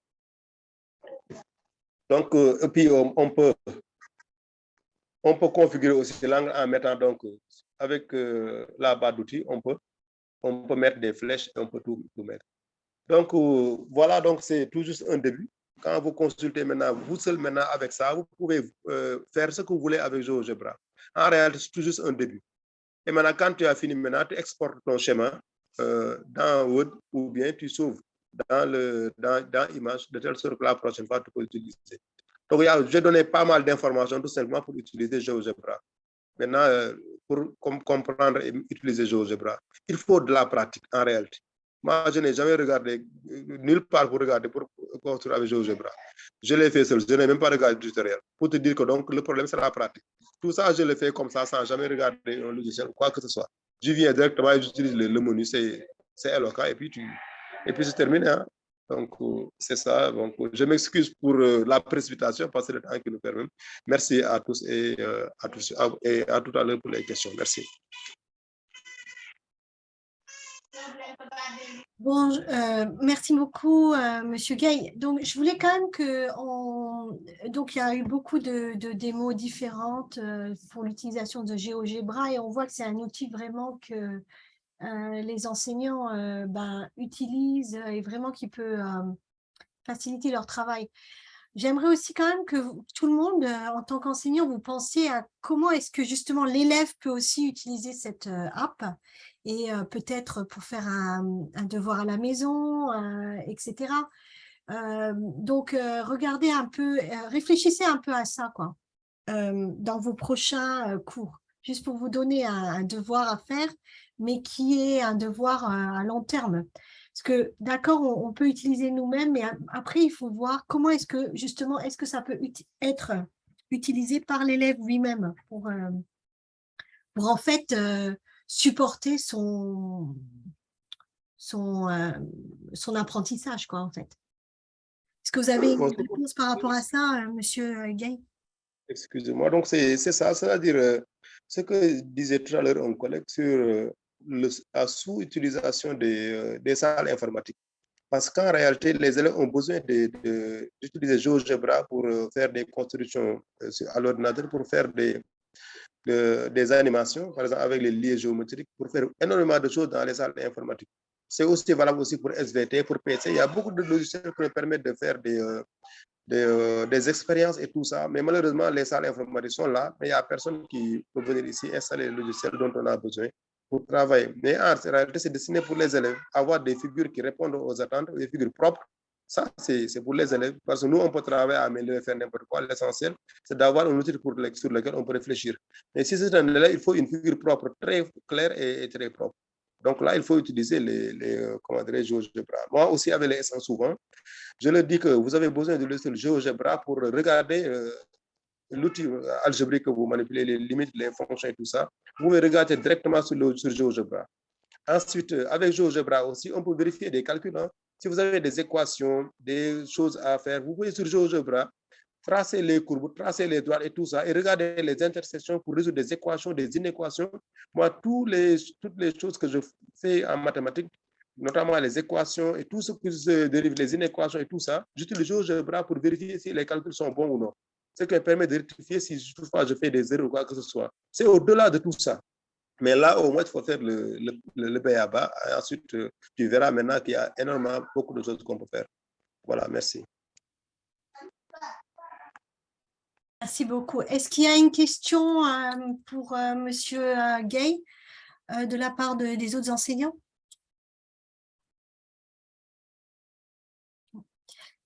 Donc, et puis, on peut configurer aussi l'angle en mettant donc, avec la barre d'outils, on peut mettre des flèches et on peut tout mettre. Donc, voilà, donc c'est tout juste un début. Quand vous consultez maintenant, vous seul maintenant avec ça, vous pouvez faire ce que vous voulez avec GeoGebra. En réalité, c'est tout juste un début. Et maintenant, quand tu as fini maintenant, tu exportes ton schéma dans Word ou bien tu sauves dans Image de telle sorte que la prochaine fois, tu peux l'utiliser. Donc, j'ai donné pas mal d'informations tout simplement pour utiliser GeoGebra. Maintenant, pour comprendre et utiliser GeoGebra, il faut de la pratique en réalité. Moi, je n'ai jamais regardé, nulle part pour regarder pour construire avec GeoGebra. Je l'ai fait seul, je n'ai même pas regardé du tutoriel. Pour te dire que donc, le problème, c'est la pratique. Tout ça, je le fais comme ça, sans jamais regarder un logiciel ou quoi que ce soit. Je viens directement et j'utilise le menu, c'est Eloka, et puis c'est terminé. Hein. Donc, c'est ça. Donc, je m'excuse pour la précipitation parce que le temps qui nous permet. Merci à tous et à tout à l'heure pour les questions. Merci. Bon, merci beaucoup, Monsieur Gay. Donc, je voulais quand même donc il y a eu beaucoup de démos différentes pour l'utilisation de GeoGebra et on voit que c'est un outil vraiment que les enseignants utilisent et vraiment qui peut faciliter leur travail. J'aimerais aussi quand même que tout le monde, en tant qu'enseignant, vous pensiez à comment est-ce que justement l'élève peut aussi utiliser cette app et peut-être pour faire un devoir à la maison, etc. Donc, regardez un peu, réfléchissez un peu à ça, quoi, dans vos prochains cours, juste pour vous donner un devoir à faire, mais qui est un devoir à long terme. Parce que, d'accord, on peut utiliser nous-mêmes, mais après, il faut voir comment est-ce que, justement, est-ce que ça peut être utilisé par l'élève lui-même pour en fait supporter son apprentissage, quoi, en fait. Est-ce que vous avez une réponse par rapport à ça, Monsieur Gay? Excusez-moi, donc c'est ça, c'est-à-dire ce que disait tout à l'heure un collègue sur la sous-utilisation des salles informatiques. Parce qu'en réalité, les élèves ont besoin d'utiliser GeoGebra pour faire des constructions à l'ordinateur, pour faire des animations, par exemple avec les liens géométriques, pour faire énormément de choses dans les salles informatiques. C'est aussi valable aussi pour SVT, pour PC. Il y a beaucoup de logiciels qui permettent de faire des expériences et tout ça, mais malheureusement, les salles informatiques sont là, mais il n'y a personne qui peut venir ici installer les logiciels dont on a besoin pour travailler. Mais en réalité, c'est destiné pour les élèves, avoir des figures qui répondent aux attentes, des figures propres. Ça, c'est pour les élèves, parce que nous, on peut travailler à améliorer, faire n'importe quoi. L'essentiel, c'est d'avoir un outil sur lequel on peut réfléchir. Mais si c'est un élève, il faut une figure propre, très claire et très propre. Donc là, il faut utiliser comment dirais-je, GeoGebra. Moi aussi, avec les S1 souvent, je leur dis que vous avez besoin de l'outil GeoGebra pour regarder l'outil algébrique que vous manipulez, les limites, les fonctions et tout ça. Vous pouvez regarder directement sur GeoGebra. Ensuite, avec GeoGebra aussi, on peut vérifier des calculs. Hein. Si vous avez des équations, des choses à faire, vous pouvez sur GeoGebra tracer les courbes, tracer les droites et tout ça, et regarder les intersections pour résoudre des équations, des inéquations. Moi, toutes les choses que je fais en mathématiques, notamment les équations et tout ce qui se dérive, les inéquations et tout ça, j'utilise GeoGebra pour vérifier si les calculs sont bons ou non. Ce qui me permet de rectifier si toutefois je fais des erreurs ou quoi que ce soit. C'est au-delà de tout ça. Mais là, au moins, il faut faire le B.A.B.A. Ensuite, tu verras maintenant qu'il y a énormément, beaucoup de choses qu'on peut faire. Voilà, merci. Merci beaucoup. Est-ce qu'il y a une question pour Monsieur Gay de la part des autres enseignants?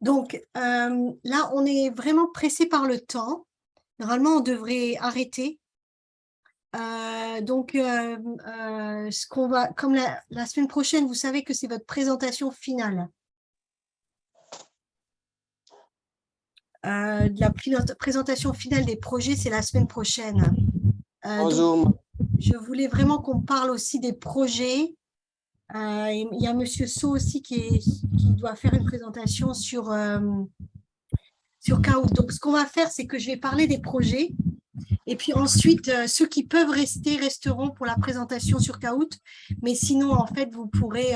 Donc, là, on est vraiment pressé par le temps. Normalement, on devrait arrêter. Ce qu'on va, comme la semaine prochaine, vous savez que c'est votre présentation finale. La présentation finale des projets, c'est la semaine prochaine. Bonjour. Donc, je voulais vraiment qu'on parle aussi des projets. Il y a Monsieur So aussi qui doit faire une présentation sur Kahoot. Donc, ce qu'on va faire, c'est que je vais parler des projets. Et puis ensuite, ceux qui peuvent rester, resteront pour la présentation sur Kahoot. Mais sinon, en fait, vous pourrez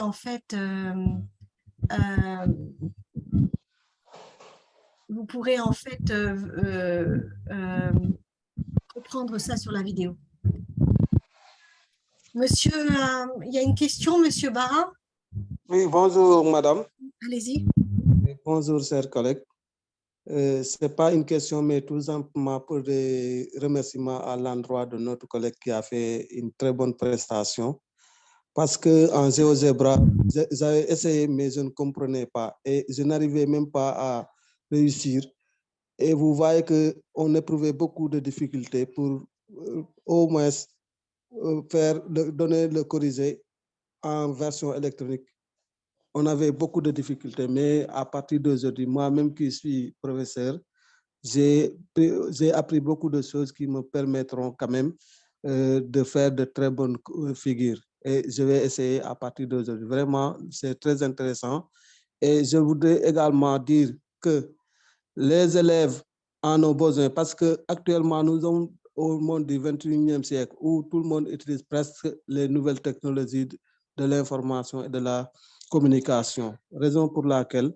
reprendre ça sur la vidéo. Monsieur, il y a une question, Monsieur Barra? Oui, bonjour, madame. Allez-y. Bonjour, chers collègues. Ce n'est pas une question, mais tout simplement pour des remerciements à l'endroit de notre collègue qui a fait une très bonne prestation. Parce qu'en GeoGebra, j'avais essayé, mais je ne comprenais pas et je n'arrivais même pas à réussir. Et vous voyez qu'on éprouvait beaucoup de difficultés pour au moins donner le corrigé en version électronique. On avait beaucoup de difficultés, mais à partir d'aujourd'hui, moi-même qui suis professeur, j'ai appris beaucoup de choses qui me permettront quand même de faire de très bonnes figures. Et je vais essayer à partir d'aujourd'hui. Vraiment, c'est très intéressant. Et je voudrais également dire que les élèves en ont besoin parce qu'actuellement, nous sommes au monde du 21e siècle où tout le monde utilise presque les nouvelles technologies de l'information et de la communication. Raison pour laquelle,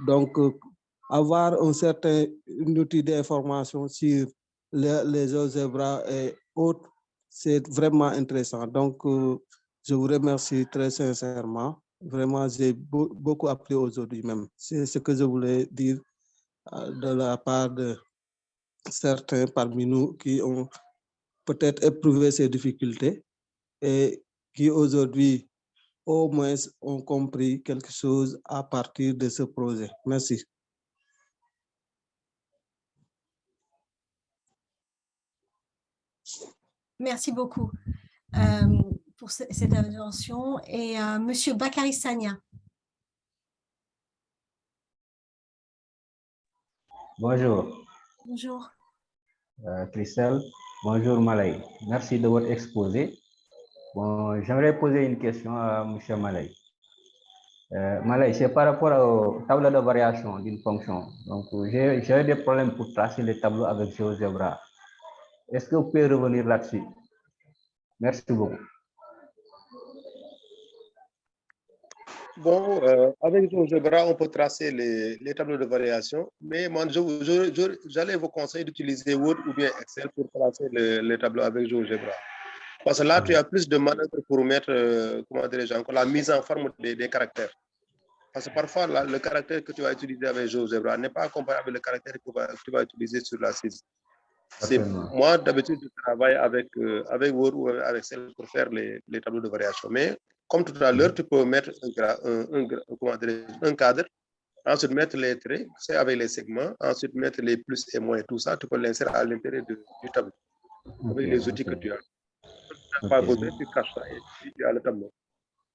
donc, avoir un certain outil d'information sur les GeoGebra et autres, c'est vraiment intéressant. Donc, je vous remercie très sincèrement. Vraiment, j'ai beaucoup appris aujourd'hui même. C'est ce que je voulais dire de la part de certains parmi nous qui ont peut-être éprouvé ces difficultés et qui aujourd'hui, au moins, ont compris quelque chose à partir de ce projet. Merci. Merci beaucoup pour cette intervention. Et Monsieur Bakary Sagna. Bonjour. Bonjour. Christelle. Bonjour Malay. Merci de votre exposé. Bon, j'aimerais poser une question à M. Malay. Malay, c'est par rapport au tableau de variation d'une fonction. Donc, j'ai des problèmes pour tracer les tableaux avec GeoGebra. Est-ce que vous pouvez revenir là-dessus? Merci beaucoup. Bon, avec GeoGebra, on peut tracer les tableaux de variation, mais moi, j'allais vous conseiller d'utiliser Word ou bien Excel pour tracer les tableaux avec GeoGebra. Parce que là, tu as plus de manœuvres pour mettre, comment dirais-je encore, la mise en forme des caractères. Parce que parfois, le caractère que tu vas utiliser avec GeoGebra n'est pas comparable avec le caractère que tu vas utiliser sur la CIS. Moi, d'habitude, je travaille avec Word ou avec Excel pour faire les tableaux de variation. Mais comme tout à l'heure, tu peux mettre un cadre, ensuite mettre les traits, c'est avec les segments, ensuite mettre les plus et moins et tout ça, tu peux l'insérer à l'intérieur du tableau avec les outils que tu as. Tu n'as pas besoin, tu caches ça et tu as le tableau.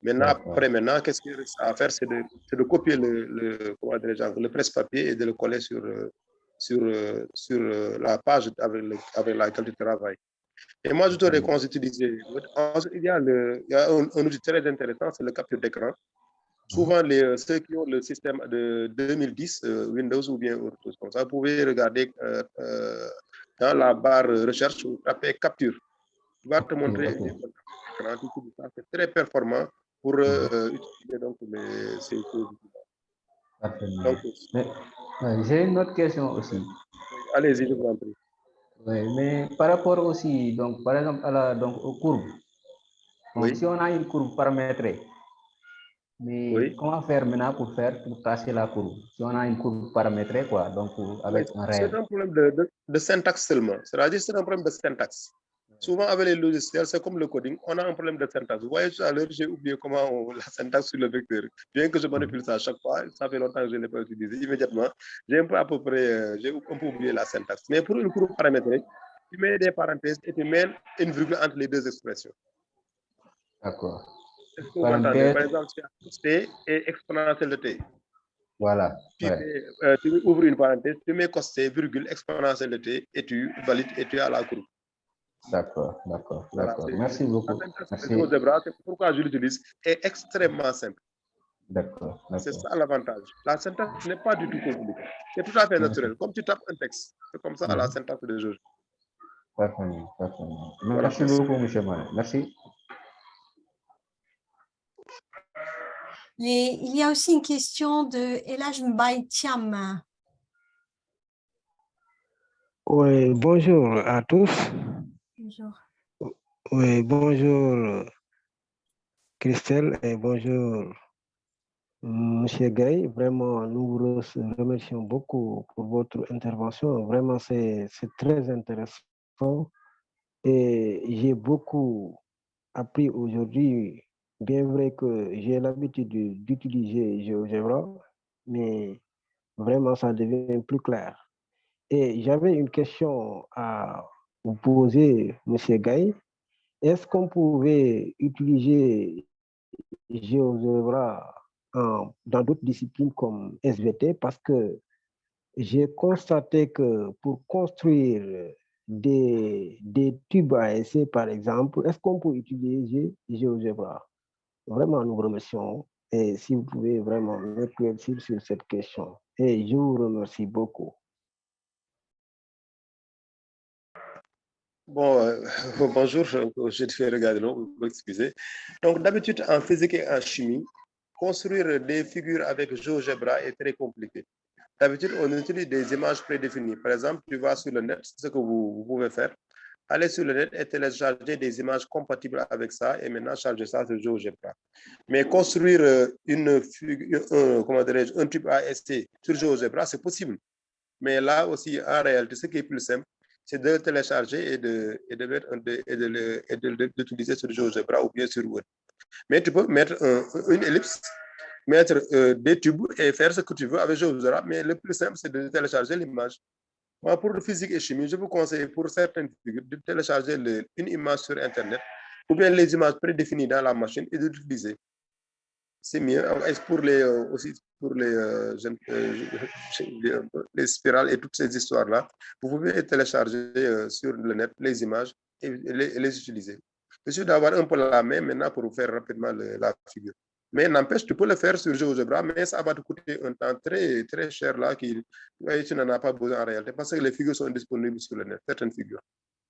Maintenant, qu'est-ce qu'il reste à faire, c'est de copier le presse-papier et de le coller sur la page avec laquelle tu travailles. Et moi, je t'aurais conseillé d'utiliser. Il y a un outil très intéressant, c'est le capture d'écran. Souvent, ceux qui ont le système de 2010, Windows ou bien autre chose comme ça, vous pouvez regarder dans la barre recherche, vous tapez capture. Il va te montrer l'écran. C'est très performant pour utiliser donc ces outils. J'ai une autre question aussi. Allez-y, je vous en prie. Oui, mais par rapport aussi, donc, par exemple, aux courbes. Donc, oui. Si on a une courbe paramétrée, mais oui. Comment faire maintenant pour tracer la courbe? Si on a une courbe paramétrée, quoi, donc avec un réel. C'est un problème de syntaxe seulement. C'est-à-dire c'est un problème de syntaxe. Souvent, avec les logiciels, c'est comme le coding, on a un problème de syntaxe. Vous voyez, tout à l'heure, j'ai oublié la syntaxe sur le vecteur. Bien que je manipule ça à chaque fois, ça fait longtemps que je ne l'ai pas utilisé. Immédiatement, j'ai un peu à peu près, j'ai un peu oublié la syntaxe. Mais pour une courbe paramétrique, tu mets des parenthèses et tu mets une virgule entre les deux expressions. D'accord. Est-ce que vous m'entendez? Par exemple, T et exponentielle de T. Voilà. Tu ouvres une parenthèse, tu mets cos T, virgule, exponentielle de T, et tu valides et tu as la courbe. D'accord, d'accord, Voilà, d'accord. Merci beaucoup. Merci. C'est pourquoi je l'utilise. Est extrêmement simple. D'accord, C'est d'accord. ça l'avantage. La syntaxe n'est pas du tout compliquée. C'est tout à fait naturel. Comme tu tapes un texte, c'est comme ça la syntaxe de jeu. Parfaitement, parfaitement. Voilà, Merci beaucoup, M. Malay. Merci. Et il y a aussi une question de Elhaj Mbaye Thiam. Oui, bonjour à tous. Bonjour. Oui, bonjour Christelle et bonjour Monsieur Gay. Vraiment, nous vous remercions beaucoup pour votre intervention. Vraiment, c'est très intéressant et j'ai beaucoup appris aujourd'hui. Bien vrai que j'ai l'habitude d'utiliser GeoGebra, mais vraiment, ça devient plus clair. Et j'avais une question à vous poser, Monsieur Gay. Est-ce qu'on pouvait utiliser GeoGebra dans d'autres disciplines comme SVT? Parce que j'ai constaté que pour construire des tubes à essai, par exemple, est-ce qu'on peut utiliser GeoGebra? Vraiment, nous vous remercions. Et si vous pouvez vraiment m'éclaircir sur cette question. Et je vous remercie beaucoup. Bon, bonjour, je te fais regarder, non, vous excusez. Donc, d'habitude, en physique et en chimie, construire des figures avec GeoGebra est très compliqué. D'habitude, on utilise des images prédéfinies. Par exemple, tu vas sur le net, ce que vous pouvez faire. Allez sur le net et télécharger des images compatibles avec ça et maintenant charger ça sur GeoGebra. Mais construire un tube AST sur GeoGebra, c'est possible. Mais là aussi, en réalité, ce qui est plus simple, c'est de le télécharger et de l'utiliser sur GeoGebra ou bien sur Word. Mais tu peux mettre une ellipse, mettre des tubes et faire ce que tu veux avec GeoGebra, mais le plus simple, c'est de télécharger l'image. Moi, pour le physique et chimie, je vous conseille pour certaines figures de télécharger une image sur Internet ou bien les images prédéfinies dans la machine et d'utiliser. C'est mieux. Pour aussi pour les spirales et toutes ces histoires-là, vous pouvez télécharger sur le net les images et les utiliser. Je suis d'avoir un peu la main maintenant pour vous faire rapidement la figure. Mais n'empêche, tu peux le faire sur GeoGebra, mais ça va te coûter un temps très, très cher là, tu n'en as pas besoin en réalité, parce que les figures sont disponibles sur le net, certaines figures.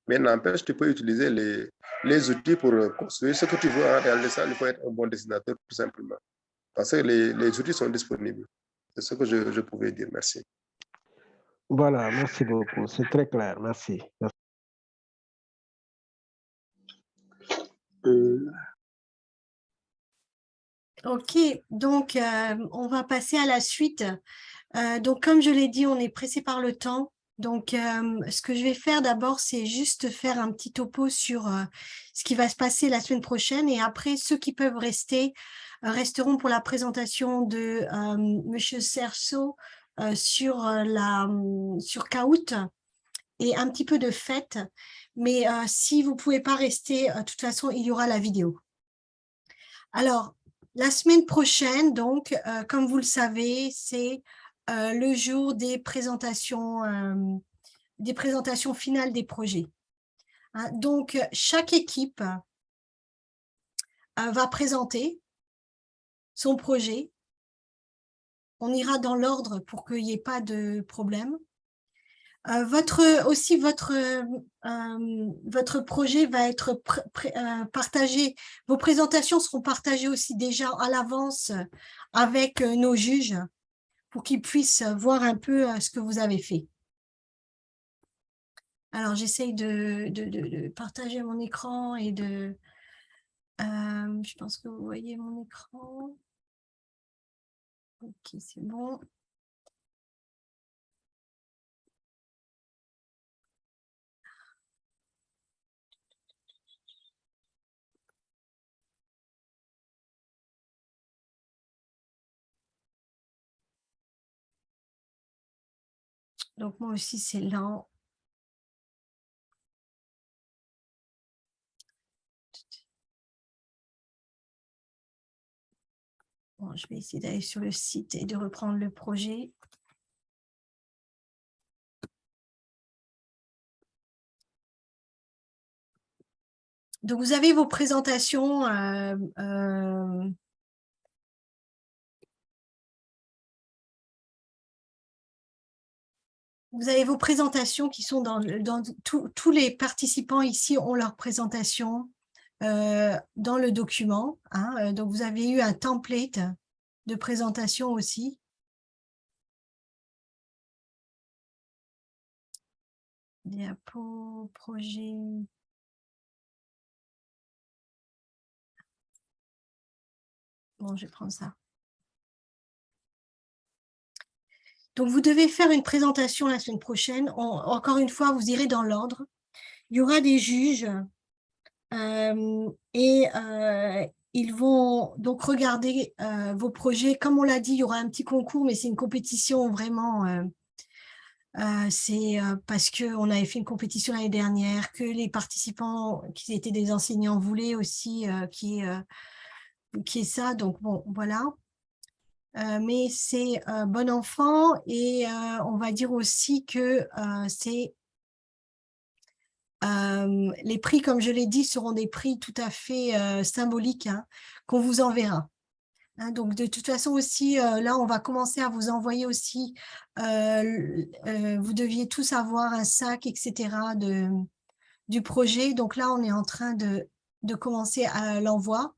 Mais n'empêche, tu peux utiliser les outils pour construire ce que tu veux en réalité. Ça, il faut être un bon dessinateur, tout simplement. Parce que les outils sont disponibles. C'est ce que je pouvais dire. Merci. Voilà, merci beaucoup. C'est très clair. Merci. Ok, donc on va passer à la suite. Donc comme je l'ai dit, on est pressé par le temps. Donc ce que je vais faire d'abord, c'est juste faire un petit topo sur ce qui va se passer la semaine prochaine. Et après, ceux qui peuvent rester resteront pour la présentation de Monsieur Cerceau sur Kahoot et un petit peu de fête. Mais si vous ne pouvez pas rester, de toute façon, il y aura la vidéo. Alors, la semaine prochaine, donc, comme vous le savez, c'est le jour des présentations finales des projets. Hein, donc, chaque équipe va présenter son projet. On ira dans l'ordre pour qu'il n'y ait pas de problème. Votre projet va être partagé. Vos présentations seront partagées aussi déjà à l'avance avec nos juges pour qu'ils puissent voir un peu ce que vous avez fait. Alors, j'essaye de partager mon écran et de... je pense que vous voyez mon écran. Ok, c'est bon. Donc, moi aussi, c'est lent. Bon, je vais essayer d'aller sur le site et de reprendre le projet. Donc, vous avez vos présentations. Vous avez vos présentations qui sont tous les participants ici ont leur présentation dans le document. Hein. Donc, vous avez eu un template de présentation aussi. Diapo, projet. Bon, je vais prendre ça. Donc, vous devez faire une présentation la semaine prochaine. Encore une fois, vous irez dans l'ordre. Il y aura des juges et ils vont donc regarder vos projets. Comme on l'a dit, il y aura un petit concours, mais c'est une compétition vraiment. C'est parce qu'on avait fait une compétition l'année dernière, que les participants qui étaient des enseignants voulaient aussi qui est ça. Donc, bon, voilà. Mais c'est bon enfant et on va dire aussi que c'est les prix, comme je l'ai dit, seront des prix tout à fait symboliques hein, qu'on vous enverra. Hein, donc, de toute façon aussi, là, on va commencer à vous envoyer aussi, vous deviez tous avoir un sac, etc. du projet. Donc là, on est en train de commencer à l'envoi.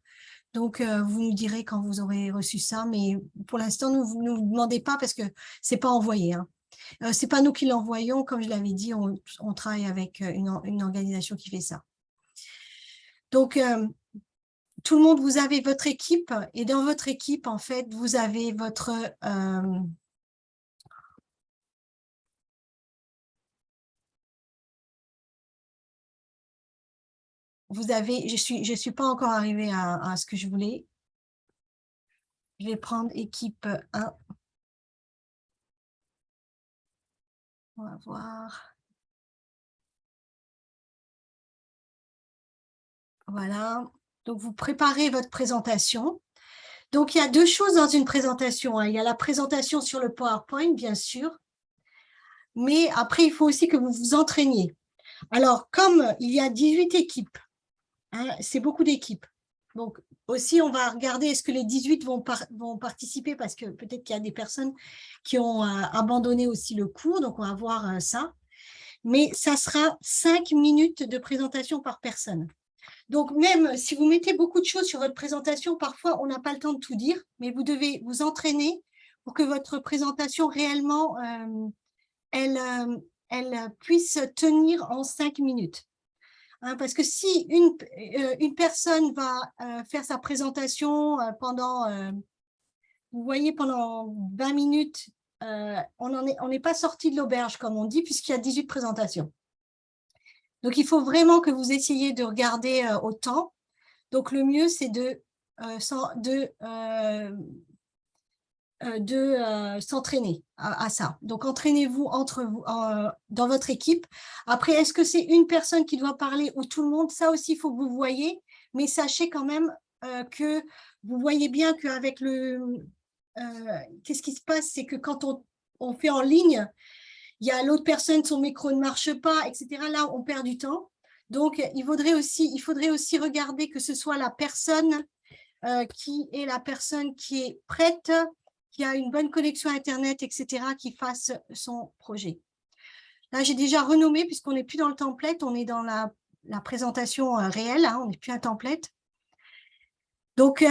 Donc, vous nous direz quand vous aurez reçu ça, mais pour l'instant, ne nous demandez pas parce que ce n'est pas envoyé. Hein. Ce n'est pas nous qui l'envoyons, comme je l'avais dit, on travaille avec une organisation qui fait ça. Donc, tout le monde, vous avez votre équipe et dans votre équipe, en fait, vous avez votre... vous avez, je suis pas encore arrivée à ce que je voulais. Je vais prendre équipe 1. On va voir. Voilà. Donc, vous préparez votre présentation. Donc, il y a 2 choses dans une présentation. Hein. Il y a la présentation sur le PowerPoint, bien sûr. Mais après, il faut aussi que vous vous entraîniez. Alors, comme il y a 18 équipes, hein, c'est beaucoup d'équipes. Donc, aussi, on va regarder est-ce que les 18 vont participer parce que peut-être qu'il y a des personnes qui ont abandonné aussi le cours. Donc, on va voir ça. Mais ça sera 5 minutes de présentation par personne. Donc, même si vous mettez beaucoup de choses sur votre présentation, parfois, on n'a pas le temps de tout dire, mais vous devez vous entraîner pour que votre présentation, réellement, elle puisse tenir en 5 minutes. Hein, parce que si une personne va faire sa présentation pendant, vous voyez, pendant 20 minutes, on n'est pas sorti de l'auberge, comme on dit, puisqu'il y a 18 présentations. Donc, il faut vraiment que vous essayiez de regarder au temps. Donc, le mieux, c'est de s'entraîner à ça. Donc, entraînez-vous entre vous dans votre équipe. Après, est-ce que c'est une personne qui doit parler ou tout le monde? Ça aussi, il faut que vous voyez. Mais sachez quand même que vous voyez bien qu'avec le... qu'est-ce qui se passe? C'est que quand on fait en ligne, il y a l'autre personne, son micro ne marche pas, etc. Là, on perd du temps. Donc, il faudrait aussi regarder que ce soit la personne qui est la personne qui est prête, qui a une bonne connexion Internet, etc., qui fasse son projet. Là, j'ai déjà renommé, puisqu'on n'est plus dans le template, on est dans la présentation réelle, hein, on n'est plus un template. Donc,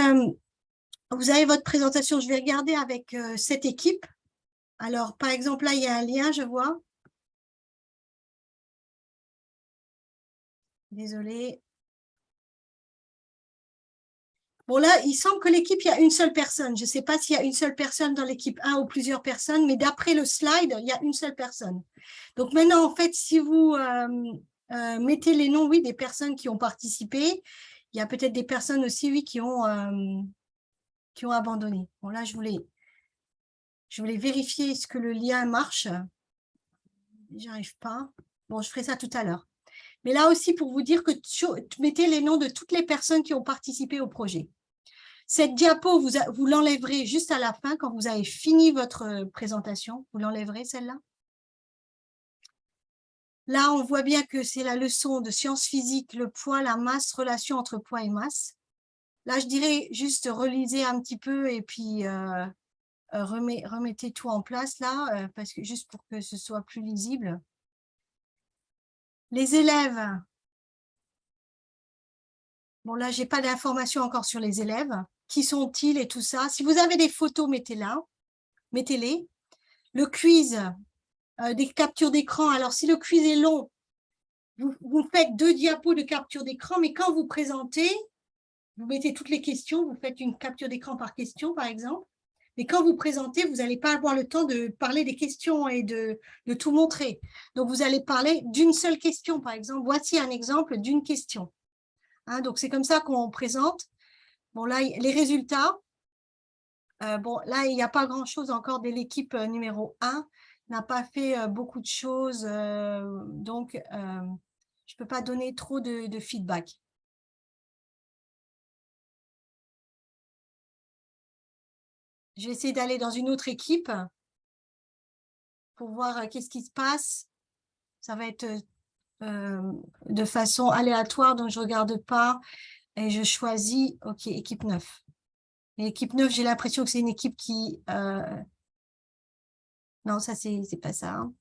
vous avez votre présentation, je vais regarder avec cette équipe. Alors, par exemple, là, il y a un lien, je vois. Désolée. Bon, là, il semble que l'équipe, il y a une seule personne. Je ne sais pas s'il y a une seule personne dans l'équipe 1 ou plusieurs personnes, mais d'après le slide, il y a une seule personne. Donc, maintenant, en fait, si vous mettez les noms, oui, des personnes qui ont participé, il y a peut-être des personnes aussi, oui, qui ont abandonné. Bon, là, je voulais vérifier est-ce que le lien marche. J'arrive pas. Bon, je ferai ça tout à l'heure. Mais là aussi, pour vous dire que mettez les noms de toutes les personnes qui ont participé au projet. Cette diapo, vous l'enlèverez juste à la fin, quand vous avez fini votre présentation. Vous l'enlèverez, celle-là. Là, on voit bien que c'est la leçon de sciences physiques, le poids, la masse, relation entre poids et masse. Là, je dirais juste relisez un petit peu et puis remettez tout en place là, parce que juste pour que ce soit plus lisible. Les élèves. Bon, là, je n'ai pas d'informations encore sur les élèves. Qui sont-ils et tout ça? Si vous avez des photos, mettez-les. Le quiz, des captures d'écran. Alors, si le quiz est long, vous faites 2 diapos de capture d'écran, mais quand vous présentez, vous mettez toutes les questions, vous faites une capture d'écran par question, par exemple. Mais quand vous présentez, vous n'allez pas avoir le temps de parler des questions et de tout montrer. Donc, vous allez parler d'une seule question, par exemple. Voici un exemple d'une question. Hein, donc, c'est comme ça qu'on présente. Bon, là, les résultats. Bon, là, il n'y a pas grand-chose encore de l'équipe numéro 1. N'a pas fait beaucoup de choses. Donc, je ne peux pas donner trop de feedback. Je vais essayer d'aller dans une autre équipe pour voir qu'est-ce qui se passe. Ça va être de façon aléatoire, donc je ne regarde pas et je choisis, OK, équipe 9. Et équipe 9, j'ai l'impression que c'est une équipe qui... Non, ça, c'est pas ça. Hein.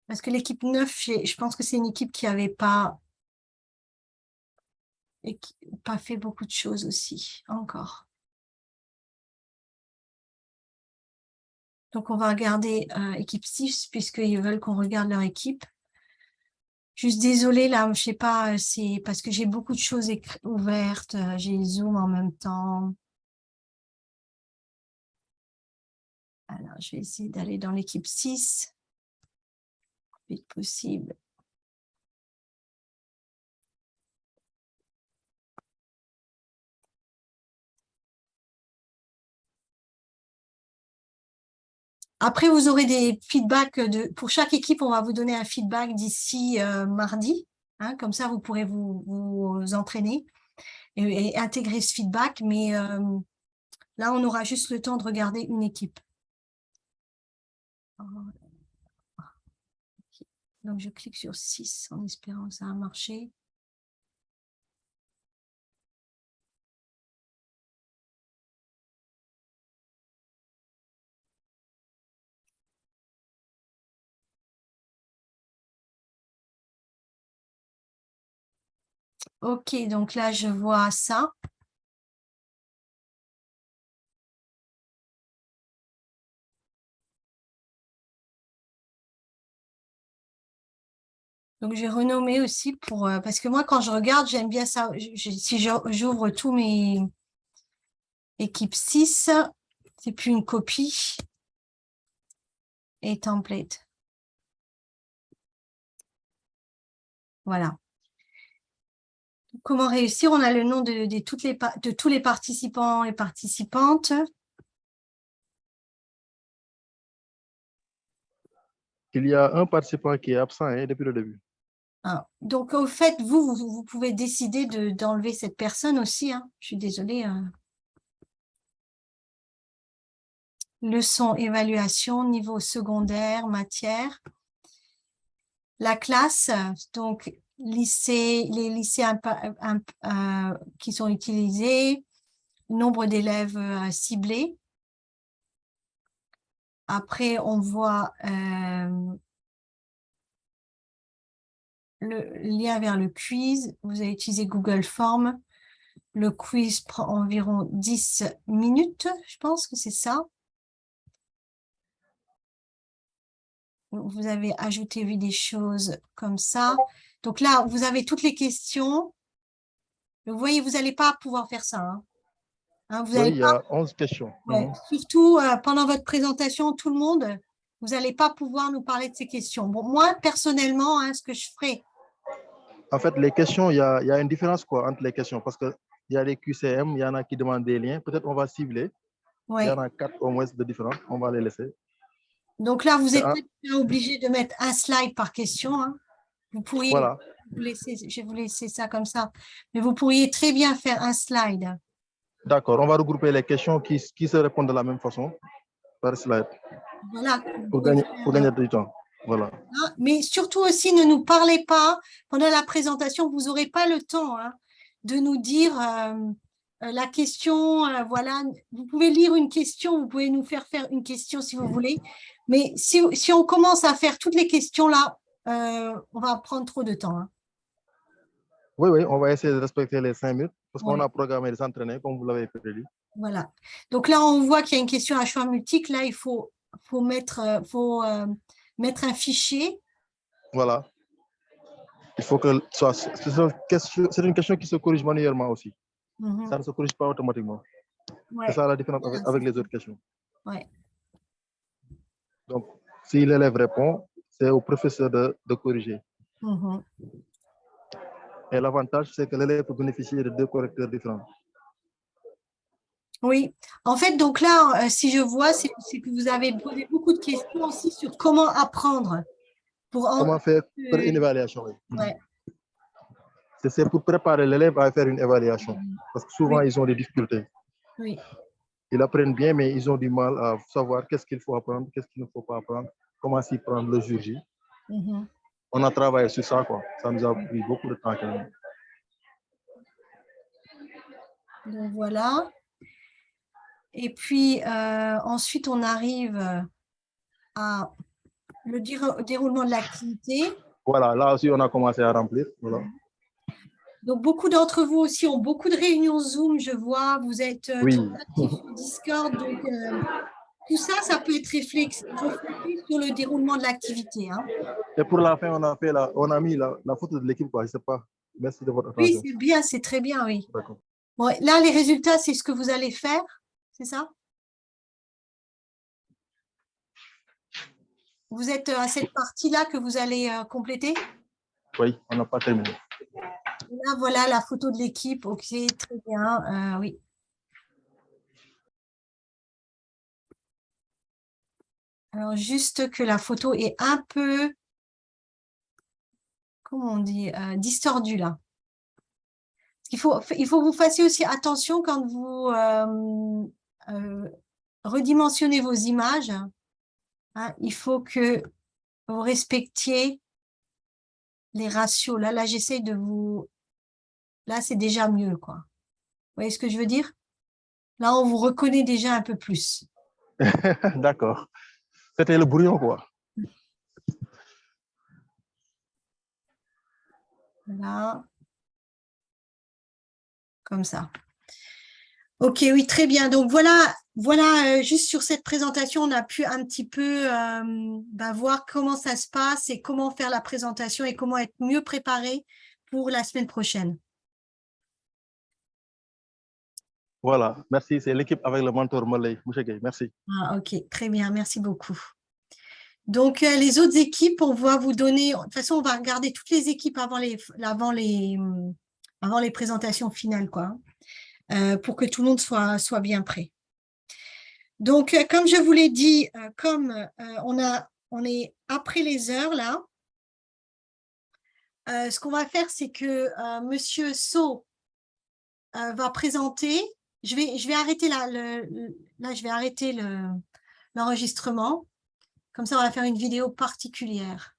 Parce que l'équipe 9, je pense que c'est une équipe qui n'avait pas fait beaucoup de choses aussi, encore. Donc, on va regarder équipe 6, puisqu'ils veulent qu'on regarde leur équipe. Juste désolée, là, je ne sais pas, c'est parce que j'ai beaucoup de choses ouvertes, j'ai Zoom en même temps. Alors, je vais essayer d'aller dans l'équipe 6, le plus vite possible. Après, vous aurez des feedbacks. Pour chaque équipe, on va vous donner un feedback d'ici mardi. Hein, comme ça, vous pourrez vous entraîner et intégrer ce feedback. Mais là, on aura juste le temps de regarder une équipe. Donc, je clique sur 6 en espérant que ça a marché. OK, donc là, je vois ça. Donc, j'ai renommé aussi pour... parce que moi, quand je regarde, j'aime bien ça. Si j'ouvre tous mes équipes 6, c'est plus une copie. Et template. Voilà. Comment réussir? On a le nom de tous les participants et participantes. Il y a un participant qui est absent depuis le début. Ah, donc, au fait, vous pouvez décider d'enlever cette personne aussi. Hein. Je suis désolée. Leçon, évaluation, niveau secondaire, matière. La classe, donc lycée, les lycées qui sont utilisés, nombre d'élèves ciblés. Après, on voit le lien vers le quiz. Vous avez utilisé Google Form. Le quiz prend environ 10 minutes, je pense que c'est ça. Vous avez ajouté des choses comme ça. Donc là, vous avez toutes les questions. Vous voyez, vous n'allez pas pouvoir faire ça. Hein, vous oui, il y a 11 questions. Ouais, surtout pendant votre présentation, tout le monde, vous n'allez pas pouvoir nous parler de ces questions. Bon, moi, personnellement, ce que je ferai. En fait, les questions, il y a une différence entre les questions parce qu'il y a les QCM, il y en a qui demandent des liens. Peut-être on va cibler. Ouais. Il y en a 4 au moins de différents. On va les laisser. Donc là, vous C'est n'êtes un- pas obligé de mettre un slide par question, hein. Vous pourriez Voilà, vous laisser, je vais vous laisser ça comme ça, mais vous pourriez très bien faire un slide. d'accord. On va regrouper les questions qui se répondent de la même façon par slide Voilà. Vous pour pouvez pour faire, gagner du temps. Voilà. hein. Mais surtout aussi, ne nous parlez pas pendant la présentation. Vous n'aurez pas le temps, hein, de nous dire la question. Voilà, vous pouvez lire une question, vous pouvez nous faire une question si vous voulez. Mais si on commence à faire toutes les questions là, on va prendre trop de temps, hein. Oui, oui, on va essayer de respecter les 5 minutes parce qu'on Ouais. a programmé les entraîner comme vous l'avez prévu. Voilà. Donc là, on voit qu'il y a une question à choix multiple. Là, il faut mettre un fichier. Voilà. Il faut que c'est une question qui se corrige manuellement aussi. Mhm. Ça ne se corrige pas automatiquement. Ouais. C'est ça la différence Voilà, avec c'est les autres questions. ouais. Donc, si l'élève répond, c'est au professeur de corriger. Mhm. Et l'avantage, c'est que l'élève peut bénéficier de 2 correcteurs différents. Oui. En fait, donc là, si je vois, c'est que vous avez posé beaucoup de questions aussi sur comment apprendre. Comment faire une évaluation? Ouais. C'est pour préparer l'élève à faire une évaluation. Parce que souvent, Oui. ils ont des difficultés. Oui. Ils apprennent bien, mais ils ont du mal à savoir qu'est-ce qu'il faut apprendre, qu'est-ce qu'il ne faut pas apprendre, comment s'y prendre le jour J. Mhm. On a travaillé sur ça, quoi. Ça nous a pris beaucoup de temps quand même. Donc voilà. Et puis ensuite, on arrive à le déroulement de l'activité. Voilà, là aussi, on a commencé à remplir. Voilà. Donc, beaucoup d'entre vous aussi ont beaucoup de réunions Zoom, je vois. Vous êtes Oui, très actifs sur Discord. Donc, tout ça, ça peut être reflété sur le déroulement de l'activité, hein. et pour la fin, on a mis la photo de l'équipe, quoi. Je sais pas. Merci de votre Oui, attention. c'est bien, c'est très bien, oui. D'accord. Bon, là, les résultats, c'est ce que vous allez faire, c'est ça? Vous êtes à cette partie-là que vous allez compléter? Oui, on n'a pas terminé. Là, voilà la photo de l'équipe. Ok, très bien. Oui. Alors, juste que la photo est un peu, comment on dit, distordue là. Il faut que vous fassiez aussi attention quand vous redimensionnez vos images, hein. Il faut que vous respectiez les ratios. Là, j'essaye de vous... Là, c'est déjà mieux, quoi. Vous voyez ce que je veux dire? Là, on vous reconnaît déjà un peu plus. D'accord. C'était le brouillon, quoi. Voilà. Comme ça. Ok, oui, très bien. Donc voilà, juste sur cette présentation, on a pu un petit peu voir comment ça se passe et comment faire la présentation et comment être mieux préparé pour la semaine prochaine. Voilà, merci. C'est l'équipe avec le mentor Malay. Monsieur Gay, merci. Ah, ok, très bien, merci beaucoup. Donc, les autres équipes, on va vous donner... De toute façon, on va regarder toutes les équipes avant les présentations finales, quoi, pour que tout le monde soit bien prêt. Donc, comme je vous l'ai dit, comme on est après les heures, là, ce qu'on va faire, c'est que Monsieur So va présenter. Je vais arrêter là, je vais arrêter l'enregistrement. Comme ça, on va faire une vidéo particulière.